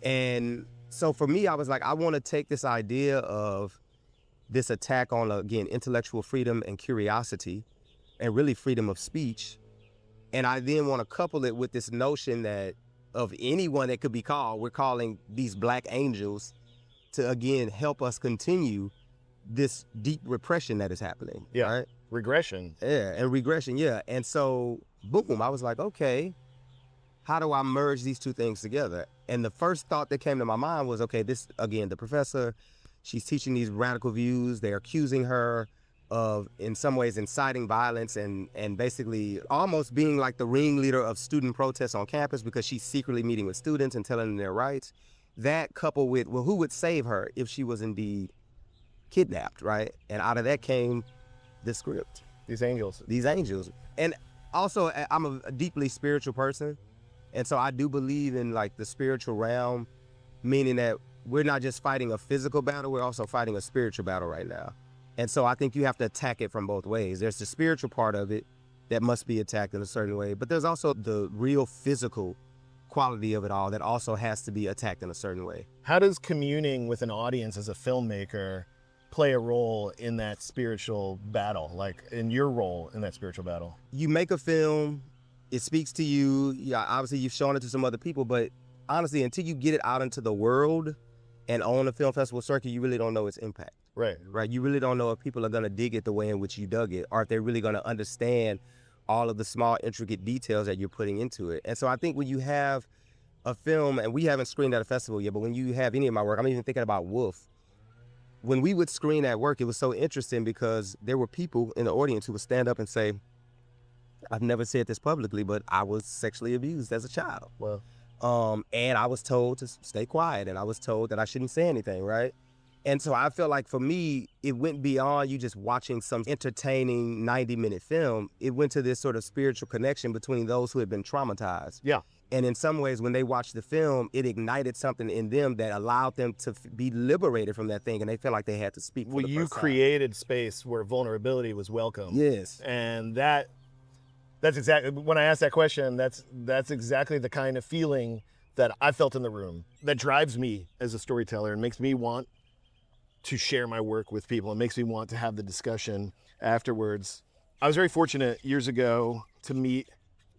And so for me, I was like, I want to take this idea of this attack on, again, intellectual freedom and curiosity and really freedom of speech. And I then want to couple it with this notion that of anyone that could be called, we're calling these black angels to, again, help us continue this deep repression that is happening. Yeah. Right? Regression. Yeah, and regression, yeah. And so, boom, I was like, okay, how do I merge these two things together? And the first thought that came to my mind was, okay, this, again, the professor, she's teaching these radical views. They're accusing her of, in some ways, inciting violence and basically almost being like the ringleader of student protests on campus because she's secretly meeting with students and telling them their rights. That coupled with, well, who would save her if she was indeed kidnapped, right? And out of that came the script. These angels. These angels. And also, I'm a deeply spiritual person. And so I do believe in like the spiritual realm, meaning that we're not just fighting a physical battle, we're also fighting a spiritual battle right now. And so I think you have to attack it from both ways. There's the spiritual part of it that must be attacked in a certain way, but there's also the real physical quality of it all that also has to be attacked in a certain way. How does communing with an audience as a filmmaker play a role in that spiritual battle, like in your role in that spiritual battle? You make a film, it speaks to you. Yeah, obviously you've shown it to some other people, but honestly, until you get it out into the world and on the film festival circuit, you really don't know its impact. Right. Right? You really don't know if people are going to dig it the way in which you dug it, or if they're really going to understand all of the small, intricate details that you're putting into it. And so I think when you have a film, and we haven't screened at a festival yet, but when you have any of my work, I'm even thinking about Wolf. When we would screen that work, it was so interesting because there were people in the audience who would stand up and say, I've never said this publicly, but I was sexually abused as a child. Well, and I was told to stay quiet, and I was told that I shouldn't say anything, right? And so I feel like for me, it went beyond you just watching some entertaining 90-minute film. It went to this sort of spiritual connection between those who had been traumatized. yeah. And in some ways, when they watched the film, it ignited something in them that allowed them to be liberated from that thing, and they felt like they had to speak for Well, the you first time. created space where vulnerability was welcome. Yes. And that's exactly, when I asked that question, that's exactly the kind of feeling that I felt in the room that drives me as a storyteller and makes me want to share my work with people. It makes me want to have the discussion afterwards. I was very fortunate years ago to meet,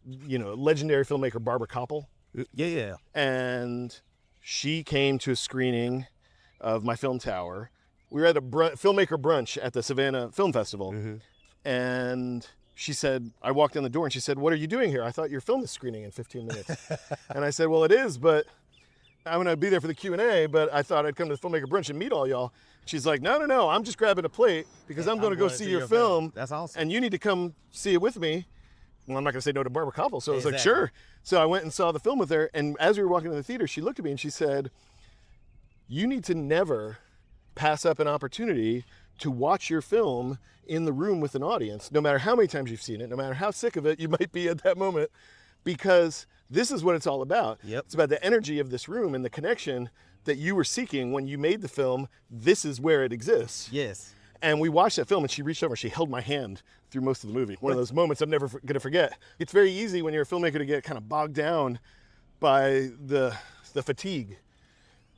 legendary filmmaker Barbara Kopple. Yeah. And she came to a screening of my film Tower. We were at a filmmaker brunch at the Savannah Film Festival. And she said, I walked in the door and she said, what are you doing here? I thought your film is screening in 15 minutes. And I said, well, it is, but I'm gonna be there for the Q&A, but I thought I'd come to the filmmaker brunch and meet all y'all. She's like, no, I'm just grabbing a plate because I'm gonna go see your film. That's awesome. And you need to come see it with me. Well, I'm not gonna say no to Barbara Kopple. So I was like, Exactly. sure. So I went and saw the film with her. And as we were walking to the theater, she looked at me and she said, you need to never pass up an opportunity to watch your film in the room with an audience, no matter how many times you've seen it, no matter how sick of it you might be at that moment, because this is what it's all about. Yep. It's about the energy of this room and the connection that you were seeking when you made the film. This is where it exists. Yes. And we watched that film and she reached over and she held my hand through most of the movie. One of those moments I'm never gonna forget. It's very easy when you're a filmmaker to get kind of bogged down by the fatigue,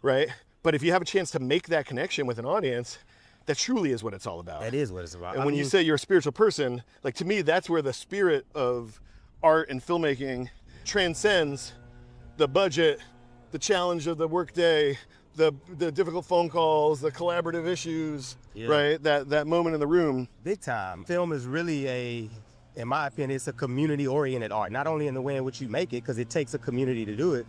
right? But if you have a chance to make that connection with an audience, that truly is what it's all about. That is what it's about. And when you say you're a spiritual person, like to me, that's where the spirit of art and filmmaking transcends the budget, the challenge of the workday, the difficult phone calls, the collaborative issues, right? That moment in the room. Big time. Film is really in my opinion, it's a community-oriented art, not only in the way in which you make it, because it takes a community to do it,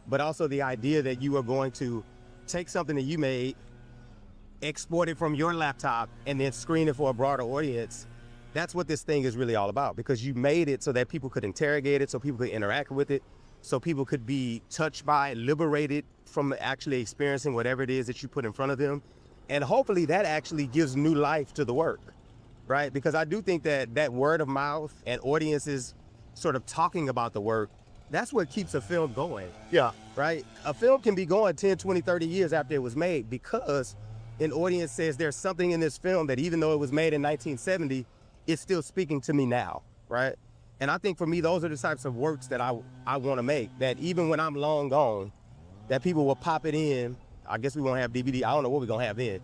but also the idea that you are going to take something that you made, export it from your laptop, and then screen it for a broader audience. That's what this thing is really all about, because you made it so that people could interrogate it, so people could interact with it, so people could be touched by it, liberated from actually experiencing whatever it is that you put in front of them. And hopefully that actually gives new life to the work, right? Because I do think that word of mouth and audiences sort of talking about the work, that's what keeps a film going. Yeah. Right? A film can be going 10, 20, 30 years after it was made because an audience says there's something in this film that even though it was made in 1970, it's still speaking to me now, right? And I think for me, those are the types of works that I want to make, that even when I'm long gone, that people will pop it in. I guess we won't have DVD. I don't know what we're going to have in.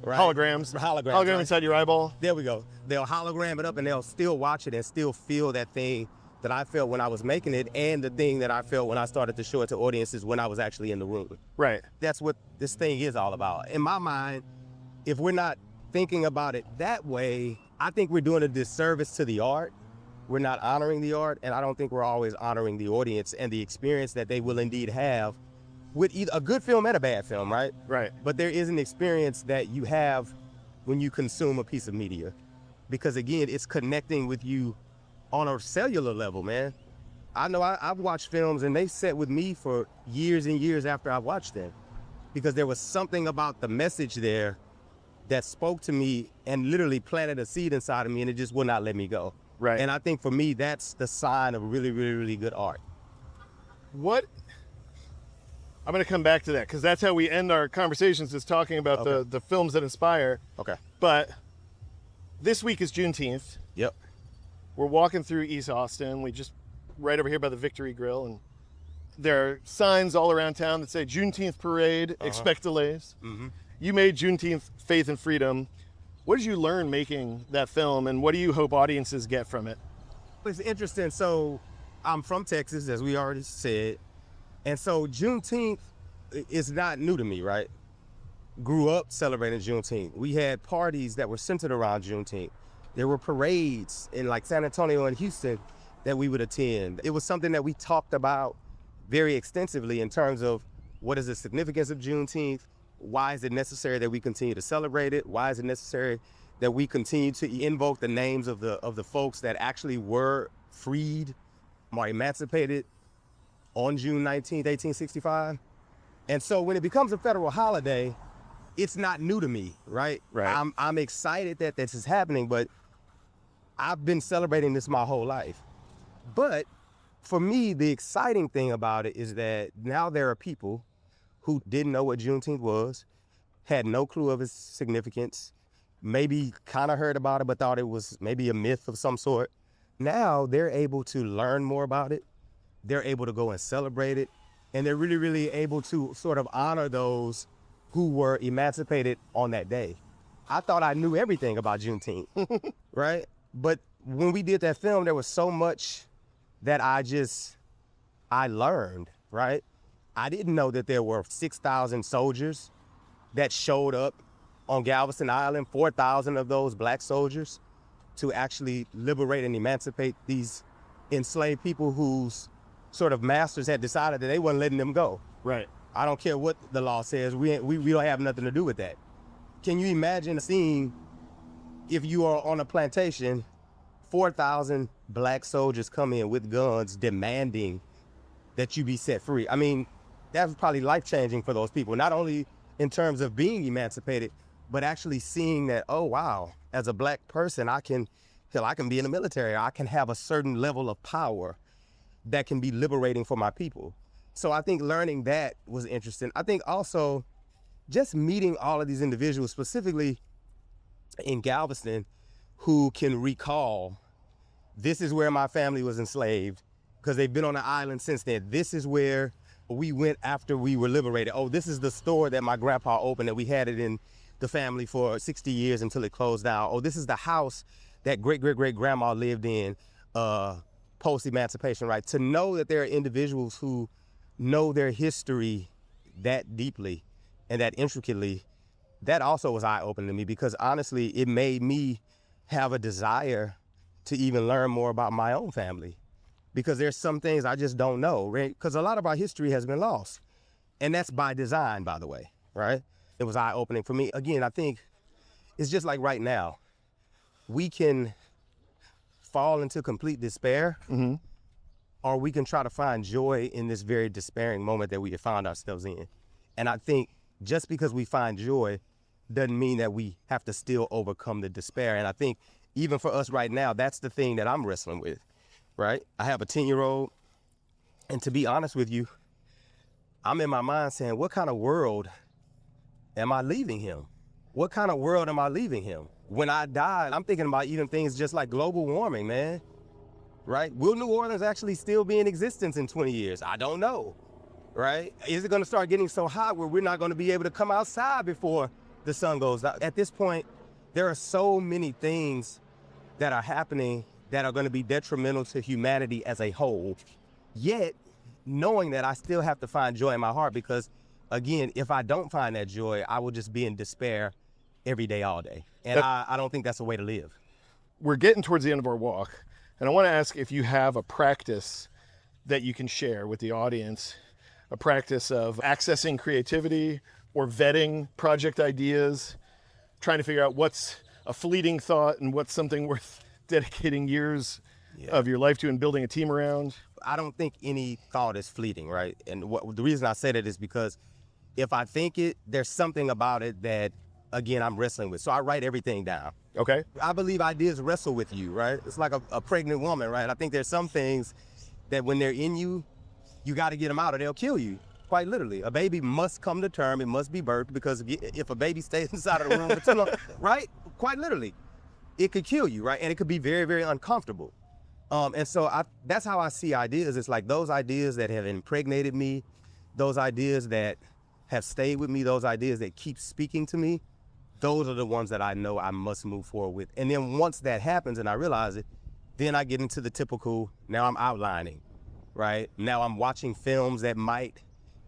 Right? Holograms. Holograms. Hologram right? inside your eyeball. There we go. They'll hologram it up and they'll still watch it and still feel that thing that I felt when I was making it and the thing that I felt when I started to show it to audiences when I was actually in the room. Right. That's what this thing is all about. In my mind, if we're not thinking about it that way, I think we're doing a disservice to the art. We're not honoring the art, and I don't think we're always honoring the audience and the experience that they will indeed have with either a good film and a bad film, right? Right. But there is an experience that you have when you consume a piece of media. Because again, it's connecting with you on a cellular level, man. I know I've watched films and they sat with me for years and years after I watched them. Because there was something about the message there that spoke to me and literally planted a seed inside of me and it just would not let me go. Right. And I think for me, that's the sign of really, really, really good art. I'm going to come back to that because that's how we end our conversations, is talking about the films that inspire. Okay. But this week is Juneteenth. Yep. We're walking through East Austin. We just right over here by the Victory Grill, and there are signs all around town that say Juneteenth parade, expect delays. Mm-hmm. You made Juneteenth Faith and Freedom. What did you learn making that film, and what do you hope audiences get from it? It's interesting. So I'm from Texas, as we already said. And so Juneteenth is not new to me, right? Grew up celebrating Juneteenth. We had parties that were centered around Juneteenth. There were parades in like San Antonio and Houston that we would attend. It was something that we talked about very extensively in terms of what is the significance of Juneteenth? Why is it necessary that we continue to celebrate it? Why is it necessary that we continue to invoke the names of the folks that actually were freed or emancipated on June 19th, 1865? And so when it becomes a federal holiday, it's not new to me, right? Right. I'm excited that this is happening, but I've been celebrating this my whole life. But for me, the exciting thing about it is that now there are people who didn't know what Juneteenth was, had no clue of its significance, maybe kind of heard about it, but thought it was maybe a myth of some sort. Now they're able to learn more about it. They're able to go and celebrate it. And they're really, really able to sort of honor those who were emancipated on that day. I thought I knew everything about Juneteenth, right? But when we did that film, there was so much that I learned, right? I didn't know that there were 6,000 soldiers that showed up on Galveston Island, 4,000 of those black soldiers, to actually liberate and emancipate these enslaved people whose sort of masters had decided that they weren't letting them go. Right. I don't care what the law says, we don't have nothing to do with that. Can you imagine a scene if you are on a plantation, 4,000 black soldiers come in with guns demanding that you be set free? I mean, that was probably life-changing for those people, not only in terms of being emancipated, but actually seeing that, oh wow, as a black person, I can be in the military, I can have a certain level of power that can be liberating for my people. So I think learning that was interesting. I think also just meeting all of these individuals, specifically in Galveston, who can recall, this is where my family was enslaved, because they've been on the island since then. This is where we went after we were liberated. Oh, this is the store that my grandpa opened, that we had it in the family for 60 years until it closed down. Oh, this is the house that great-great-great-grandma lived in post-emancipation, right? To know that there are individuals who know their history that deeply and that intricately, that also was eye-opening to me, because honestly, it made me have a desire to even learn more about my own family, because there's some things I just don't know, right? Because a lot of our history has been lost, and that's by design, by the way, right? It was eye-opening for me. Again, I think it's just like right now, we can fall into complete despair, or we can try to find joy in this very despairing moment that we have found ourselves in. And I think just because we find joy doesn't mean that we have to still overcome the despair. And I think even for us right now, that's the thing that I'm wrestling with, right? I have a 10-year-old, and to be honest with you, I'm in my mind saying, what kind of world am I leaving him? What kind of world am I leaving him? When I die, I'm thinking about even things just like global warming, man, right? Will New Orleans actually still be in existence in 20 years? I don't know, right? Is it gonna start getting so hot where we're not gonna be able to come outside before the sun goes down? At this point, there are so many things that are happening that are gonna be detrimental to humanity as a whole. Yet, knowing that I still have to find joy in my heart, because again, if I don't find that joy, I will just be in despair every day, all day. And I don't think that's a way to live. We're getting towards the end of our walk, and I want to ask if you have a practice that you can share with the audience, a practice of accessing creativity or vetting project ideas, trying to figure out what's a fleeting thought and what's something worth dedicating years of your life to and building a team around. I don't think any thought is fleeting, right? And the reason I say that is because if I think it, there's something about it that, again, I'm wrestling with. So I write everything down. Okay. I believe ideas wrestle with you, right? It's like a pregnant woman, right? I think there's some things that when they're in you, you got to get them out or they'll kill you, quite literally. A baby must come to term, it must be birthed, because if a baby stays inside of the room for too long, right? Quite literally, it could kill you, right? And it could be very, very uncomfortable. And so that's how I see ideas. It's like those ideas that have impregnated me, those ideas that have stayed with me, those ideas that keep speaking to me, those are the ones that I know I must move forward with. And then once that happens and I realize it, then I get into the typical, now I'm outlining. right? Now I'm watching films that might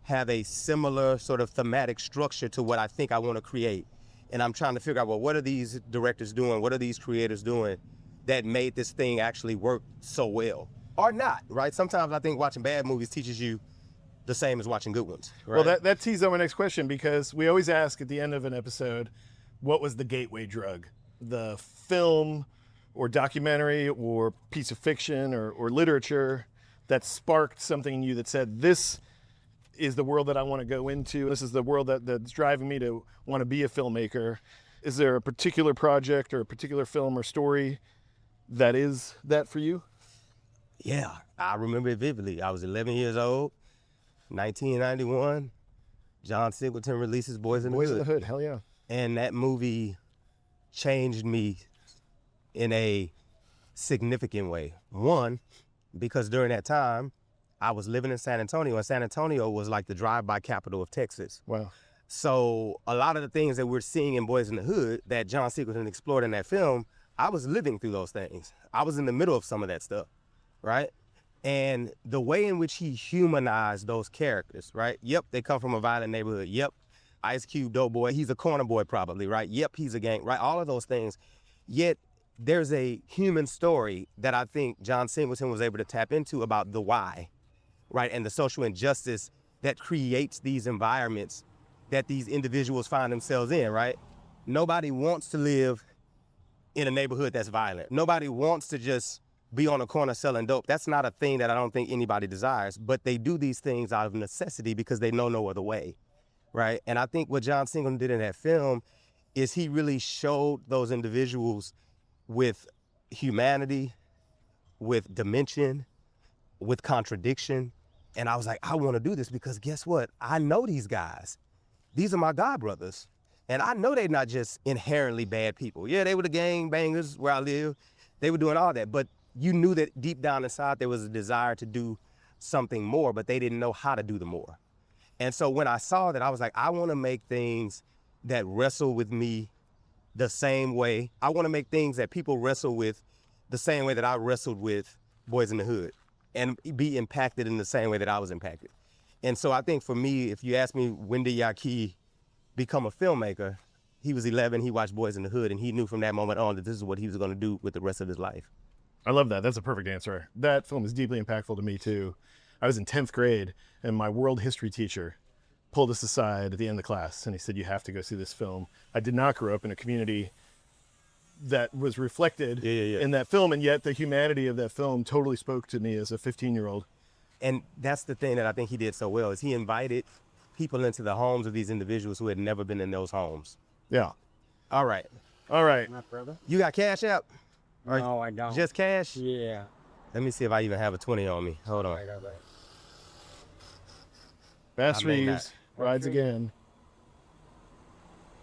have a similar sort of thematic structure to what I think I want to create. And I'm trying to figure out, well, what are these directors doing? What are these creators doing that made this thing actually work so well? Or not, right? Sometimes I think watching bad movies teaches you the same as watching good ones, right? Well, that tees on my next question, because we always ask at the end of an episode, what was the gateway drug? The film or documentary or piece of fiction or literature that sparked something in you that said, this is the world that I want to go into. This is the world that's driving me to want to be a filmmaker. Is there a particular project or a particular film or story that is that for you? Yeah, I remember it vividly. I was 11 years old, 1991. John Singleton releases Boyz in the Boyz in Hood. the Hood, hell yeah. And that movie changed me in a significant way. One, because during that time, I was living in San Antonio, and San Antonio was like the drive-by capital of Texas. Wow. So a lot of the things that we're seeing in Boyz in the Hood that John Singleton explored in that film, I was living through those things. I was in the middle of some of that stuff, right? And the way in which he humanized those characters, right? Yep, they come from a violent neighborhood. Yep, Ice Cube, dope boy, he's a corner boy probably, right? Yep, he's a gang, right? All of those things. Yet there's a human story that I think John Singleton was able to tap into about the why, right? And the social injustice that creates these environments that these individuals find themselves in, right? Nobody wants to live in a neighborhood that's violent. Nobody wants to just be on a corner selling dope. That's not a thing that I don't think anybody desires, but they do these things out of necessity because they know no other way, right? And I think what John Singleton did in that film is he really showed those individuals with humanity, with dimension, with contradiction. And I was like, I want to do this because guess what? I know these guys. These are my god brothers. And I know they're not just inherently bad people. Yeah, they were the gang bangers where I live. They were doing all that. But you knew that deep down inside there was a desire to do something more, but they didn't know how to do the more. And so when I saw that, I was like, I want to make things that wrestle with me the same way. I want to make things that people wrestle with the same way that I wrestled with Boyz in the Hood and be impacted in the same way that I was impacted. And so I think for me, if you ask me, when did Yaki become a filmmaker? He was 11, he watched Boyz in the Hood, and he knew from that moment on that this is what he was going to do with the rest of his life. I love that. That's a perfect answer. That film is deeply impactful to me too. I was in 10th grade and my world history teacher pulled us aside at the end of the class and he said, you have to go see this film. I did not grow up in a community that was reflected in that film, and yet the humanity of that film totally spoke to me as a 15-year-old. And that's the thing that I think he did so well, is he invited people into the homes of these individuals who had never been in those homes. Yeah. All right. All right. My brother? You got Cash App? Or No, I don't. just cash? Yeah. Let me see if I even have a 20 on me. Hold on. Right. Bass I may not. Reeves rides again.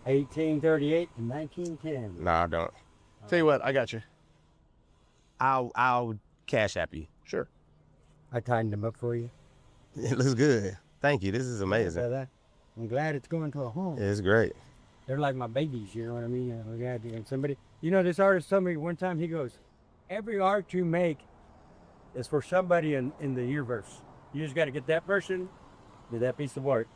1838 to 1910. No, I don't. Tell you what, I got you. I'll Cash App you. Sure. I tightened them up for you. It looks good. Thank you. This is amazing. I'm glad it's going to a home. It's great. They're like my babies, you know what I mean? And somebody, you know, this artist told me one time, he goes, every art you make is for somebody in the universe. You just got to get that person to that piece of art.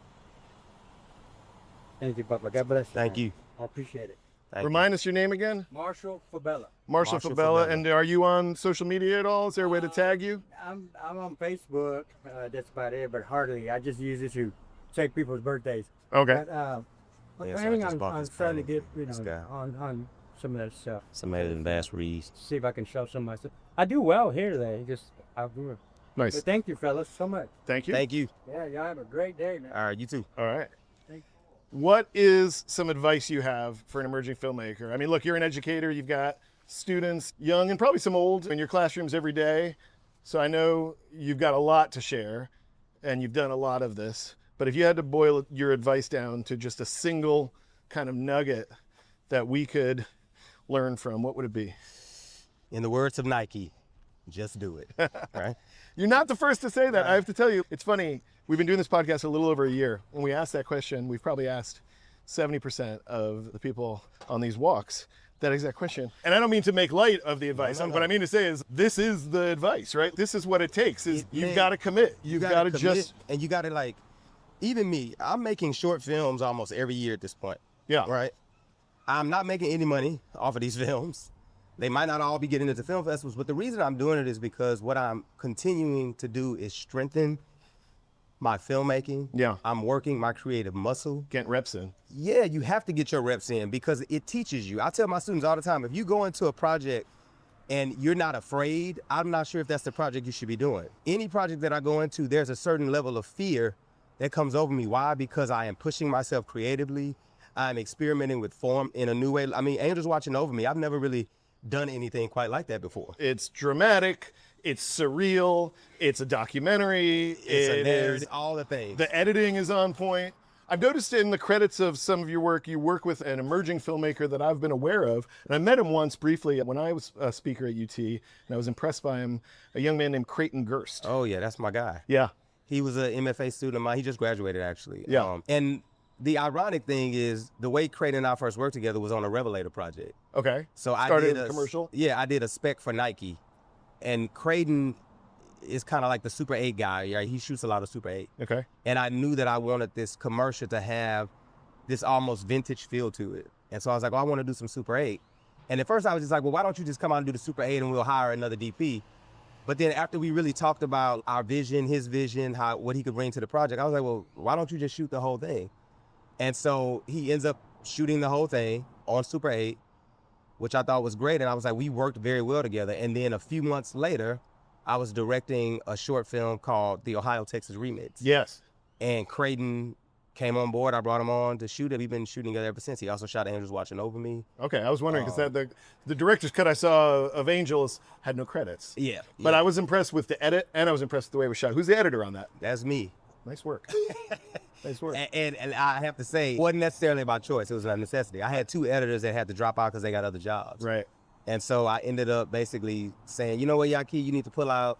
Thank you, Papa. God bless you. Thank you. I appreciate it. Thank Remind us your name again. Marshall Fabella. Marshall Fabella. And are you on social media at all? Is there a way to tag you? I'm on Facebook. That's about it, but hardly. I just use it to check people's birthdays. Okay. But Yeah, so I I think just bought I'm this trying to painting get, from this guy. on some of that stuff. Somebody in Bass Reeves. See if I can show some of my stuff. I do well here today. I do. Nice. But thank you, fellas, so much. Thank you. Thank you. Yeah, y'all have a great day, man. All right, you too. All right. Thank you. What is some advice you have for an emerging filmmaker? I mean, look, you're an educator. You've got students, young and probably some old, in your classrooms every day. So I know you've got a lot to share and you've done a lot of this. But if you had to boil your advice down to just a single kind of nugget that we could learn from, what would it be? In the words of Nike, just do it. Right? You're not the first to say that. I have to tell you, it's funny. We've been doing this podcast a little over a year. When we asked that question, we've probably asked 70% of the people on these walks that exact question. And I don't mean to make light of the advice. No. What I mean to say is this is the advice, right? This is what it takes. You've Man, got to commit. You've got to commit, just. and you got to like, even me, I'm making short films almost every year at this point. Yeah. Right? I'm not making any money off of these films. They might not all be getting into film festivals, but the reason I'm doing it is because what I'm continuing to do is strengthen my filmmaking. Yeah. I'm working my creative muscle. Get reps in. Yeah, you have to get your reps in because it teaches you. I tell my students all the time, if you go into a project and you're not afraid, I'm not sure if that's the project you should be doing. Any project that I go into, there's a certain level of fear that comes over me. Why? Because I am pushing myself creatively. I'm experimenting with form in a new way. I mean, Angel's watching over me. I've never really done anything quite like that before. It's dramatic. It's surreal. It's a documentary. It's all the things. The editing is on point. I've noticed in the credits of some of your work, you work with an emerging filmmaker that I've been aware of. And I met him once briefly when I was a speaker at UT, and I was impressed by him, a young man named Creighton Gerst. Oh, yeah, that's my guy. Yeah. He was an MFA student of mine. He just graduated, actually. Yeah. And the ironic thing is the way Creighton and I first worked together was on a Revelator project. Okay. So I Started did a commercial? Yeah, I did a spec for Nike. And Creighton is kind of like the Super 8 guy. Right? He shoots a lot of Super 8. Okay. And I knew that I wanted this commercial to have this almost vintage feel to it. And so I was like, well, I want to do some Super 8. And at first I was just like, well, why don't you just come out and do the Super 8 and we'll hire another DP. But then after we really talked about our vision, his vision, what he could bring to the project, I was like, well, why don't you just shoot the whole thing? And so he ends up shooting the whole thing on Super 8, which I thought was great. And I was like, we worked very well together. And then a few months later, I was directing a short film called The Ohio, Texas Remix. Yes. And Creighton came on board. I brought him on to shoot it. We've been shooting together ever since. He also shot Angels Watching Over Me. Okay, I was wondering because the director's cut I saw of Angels had no credits. Yeah. But I was impressed with the edit, and I was impressed with the way it was shot. Who's the editor on that? That's me. Nice work. Nice work. And I have to say, it wasn't necessarily by choice. It was a necessity. I had 2 editors that had to drop out because they got other jobs. Right. And so I ended up basically saying, you know what, Yaki, you need to pull out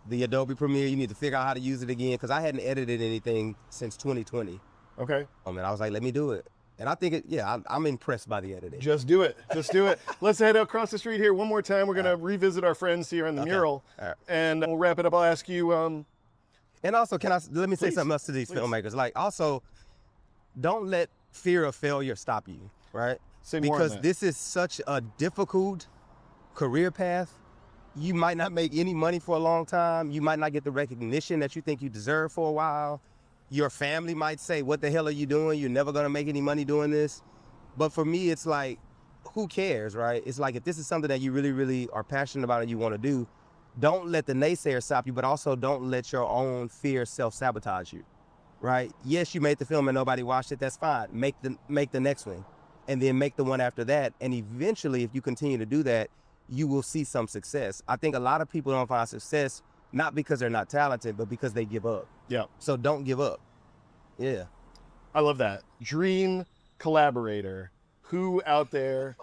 the Adobe Premiere. You need to figure out how to use it again because I hadn't edited anything since 2020. Okay. And I was like, let me do it. And I think, I'm impressed by the editing. Just do it. Just do it. Let's head across the street here one more time. We're going to revisit our friends here in the mural. All right. And we'll wrap it up. I'll ask you... And also, let me say Please. something else to these filmmakers. Like, also, don't let fear of failure stop you, right? Say more on because that. this is such a difficult career path. You might not make any money for a long time. You might not get the recognition that you think you deserve for a while. Your family might say, what the hell are you doing? You're never gonna make any money doing this. But for me, it's like, who cares, right? It's like, if this is something that you really, really are passionate about and you wanna do, don't let the naysayers stop you, but also don't let your own fear self-sabotage you, right? Yes, you made the film and nobody watched it, that's fine. Make the next one, and then make the one after that. And eventually, if you continue to do that, you will see some success. I think a lot of people don't find success, not because they're not talented, but because they give up. Yeah. So don't give up. Yeah. I love that. Dream collaborator. Who out there...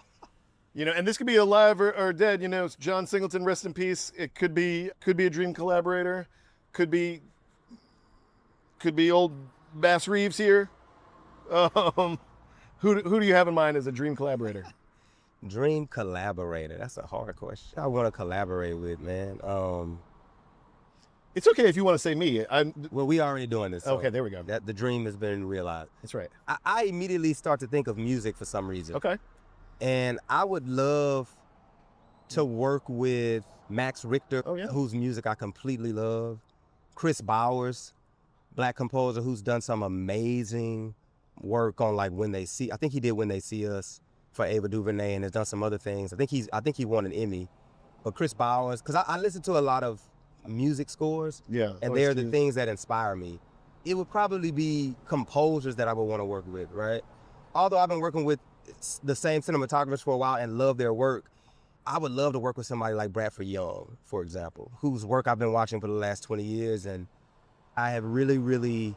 You know, and this could be alive or dead. You know, John Singleton, rest in peace. It could be a dream collaborator. Could be old Bass Reeves here. Who do you have in mind as a dream collaborator? Dream collaborator. That's a hard question. I want to collaborate with, man. It's okay if you want to say me. Well, we already doing this. So okay, there we go. The dream has been realized. That's right. I immediately start to think of music for some reason. Okay. And I would love to work with Max Richter, whose music I completely love. Chris Bowers, Black composer who's done some amazing work on like When They See. I think he did When They See Us for Ava DuVernay and has done some other things. I think he won an Emmy. But Chris Bowers, because I listen to a lot of music scores. Yeah. And they're the things that inspire me. It would probably be composers that I would want to work with, right? Although I've been working with the same cinematographers for a while and love their work, I would love to work with somebody like Bradford Young, for example, whose work I've been watching for the last 20 years. And I have really, really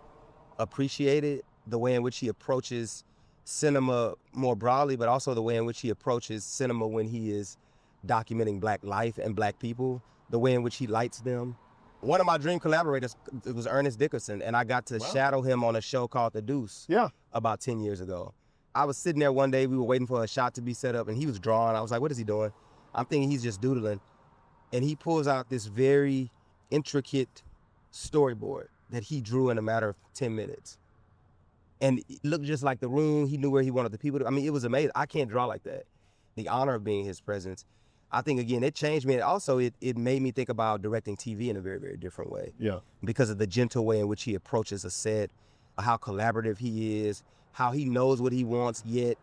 appreciated the way in which he approaches cinema more broadly, but also the way in which he approaches cinema when he is documenting Black life and Black people, the way in which he lights them. One of my dream collaborators was Ernest Dickerson, and I got to shadow him on a show called The Deuce about 10 years ago. I was sitting there one day, we were waiting for a shot to be set up, and he was drawing. I was like, what is he doing? I'm thinking he's just doodling. And he pulls out this very intricate storyboard that he drew in a matter of 10 minutes. And it looked just like the room. He knew where he wanted the people to. I mean, it was amazing. I can't draw like that. The honor of being his presence. I think, again, it changed me. And also, it made me think about directing TV in a very, very different way. Yeah. Because of the gentle way in which he approaches a set, how collaborative he is, how he knows what he wants, yet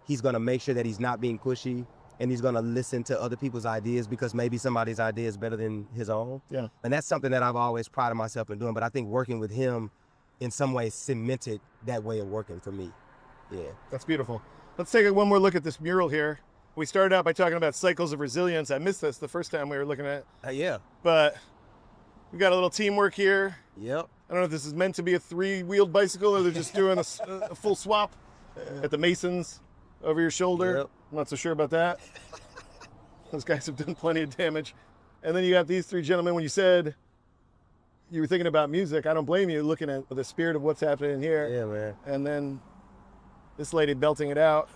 he's going to make sure that he's not being pushy, and he's going to listen to other people's ideas because maybe somebody's idea is better than his own. Yeah. And that's something that I've always prided myself in doing. But I think working with him in some ways cemented that way of working for me. Yeah. That's beautiful. Let's take one more look at this mural here. We started out by talking about cycles of resilience. I missed this the first time we were looking at it. Yeah. But we got a little teamwork here. Yep. I don't know if this is meant to be a 3-wheeled bicycle or they're just doing a full swap at the Masons over your shoulder. Yep. I'm not so sure about that. Those guys have done plenty of damage. And then you got these 3 gentlemen. When you said you were thinking about music, I don't blame you looking at the spirit of what's happening here. Yeah, man. And then this lady belting it out.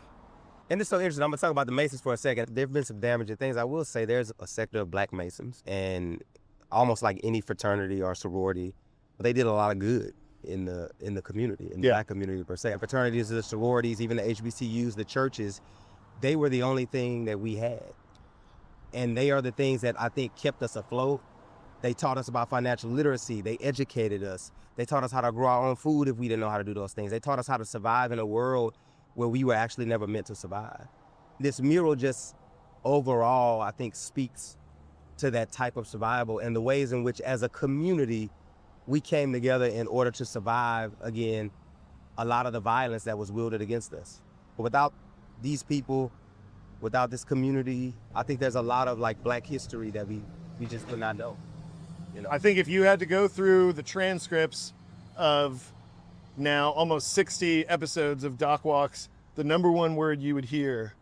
And it's so interesting. I'm going to talk about the Masons for a second. There have been some damaging things. I will say there's a sector of Black Masons, and almost like any fraternity or sorority, they did a lot of good in the community, in the Black community per se. Fraternities, the sororities, even the HBCUs, the churches, they were the only thing that we had. And they are the things that I think kept us afloat. They taught us about financial literacy. They educated us. They taught us how to grow our own food if we didn't know how to do those things. They taught us how to survive in a world where we were actually never meant to survive. This mural just overall, I think, speaks to that type of survival and the ways in which as a community, we came together in order to survive, again, a lot of the violence that was wielded against us. But without these people, without this community, I think there's a lot of like Black history that we just could not know. You know? I think if you had to go through the transcripts of now almost 60 episodes of DocWalks, the number one word you would hear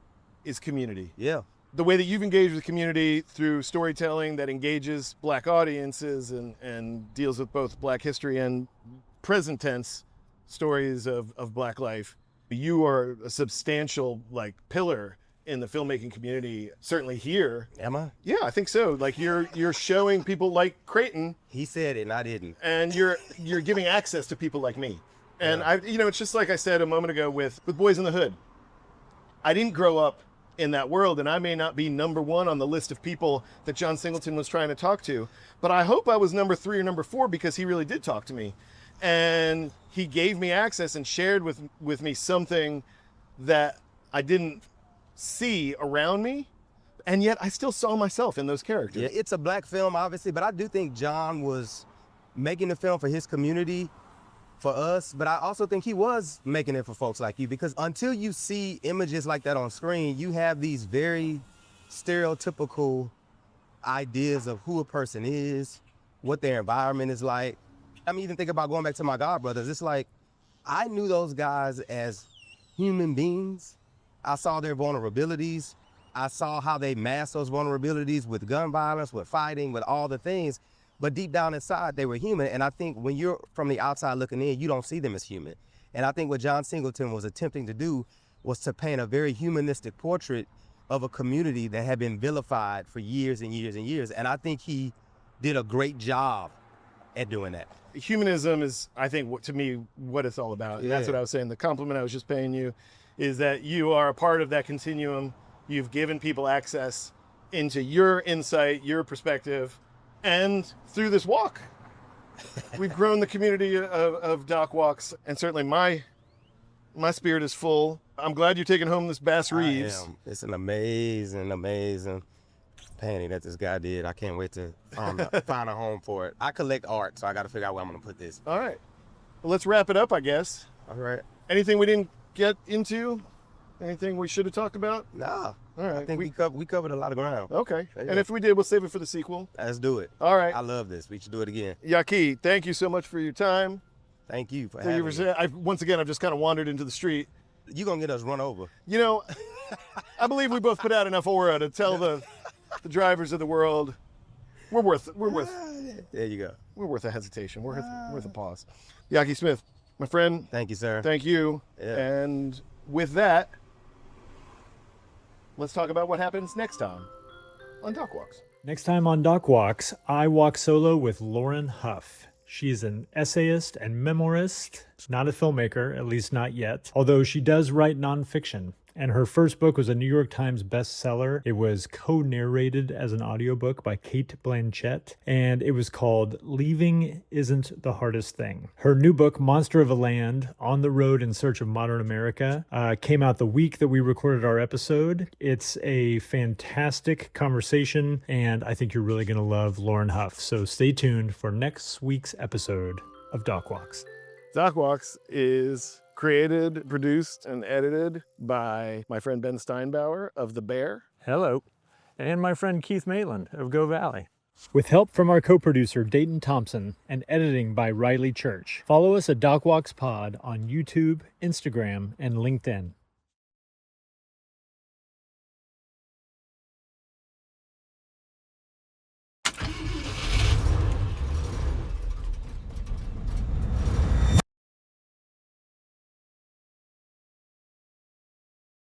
is community. Yeah. The way that you've engaged with the community through storytelling that engages Black audiences and deals with both Black history and present tense stories of Black life. You are a substantial like pillar in the filmmaking community, certainly here. Am I? Yeah, I think so. Like you're showing people like Creighton. He said it and I didn't. And you're giving access to people like me. And it's just like I said a moment ago with Boyz n the Hood. I didn't grow up in that world, and I may not be number 1 on the list of people that John Singleton was trying to talk to, but I hope I was number 3 or number 4 because he really did talk to me. And he gave me access and shared with me something that I didn't see around me, and yet I still saw myself in those characters. Yeah, it's a Black film, obviously, but I do think John was making the film for his community, for us, but I also think he was making it for folks like you, because until you see images like that on screen, you have these very stereotypical ideas of who a person is, what their environment is like. I mean, even think about going back to my God brothers. It's like, I knew those guys as human beings. I saw their vulnerabilities. I saw how they masked those vulnerabilities with gun violence, with fighting, with all the things. But deep down inside, they were human. And I think when you're from the outside looking in, you don't see them as human. And I think what John Singleton was attempting to do was to paint a very humanistic portrait of a community that had been vilified for years and years and years. And I think he did a great job at doing that. Humanism is, I think, to me, what it's all about. Yeah. That's what I was saying. The compliment I was just paying you is that you are a part of that continuum. You've given people access into your insight, your perspective, and through this walk, we've grown the community of DocWalks, and certainly my spirit is full. I'm glad you're taking home this Bass Reeves. I am. It's an amazing, amazing painting that this guy did. I can't wait to find a home for it. I collect art, so I got to figure out where I'm going to put this. All right. Well, let's wrap it up, I guess. All right. Anything we didn't get into? Anything we should have talked about? Nah. All right. I think we covered a lot of ground. Okay. Yeah. And if we did, we'll save it for the sequel. Let's do it. All right. I love this. We should do it again. Yaki, thank you so much for your time. Thank you for having me. Once again, I've just kind of wandered into the street. You're going to get us run over. You know, I believe we both put out enough aura to tell the drivers of the world we're worth There you go. we're worth a hesitation. We're worth a pause. Yaki Smith, my friend. Thank you, sir. Thank you. Yeah. And with that, let's talk about what happens next time on DocWalks. Next time on DocWalks, I walk solo with Lauren Huff. She's an essayist and memoirist, not a filmmaker, at least not yet, although she does write nonfiction. And her first book was a New York Times bestseller. It was co-narrated as an audiobook by Kate Blanchett, and it was called Leaving Isn't the Hardest Thing. Her new book, Monster of a Land, On the Road in Search of Modern America, came out the week that we recorded our episode. It's a fantastic conversation, and I think you're really going to love Lauren Huff. So stay tuned for next week's episode of DocWalks. DocWalks is created, produced, and edited by my friend Ben Steinbauer of The Bear. Hello. And my friend Keith Maitland of Go Valley. With help from our co-producer Dayton Thompson and editing by Riley Church. Follow us at DocWalks Pod on YouTube, Instagram, and LinkedIn.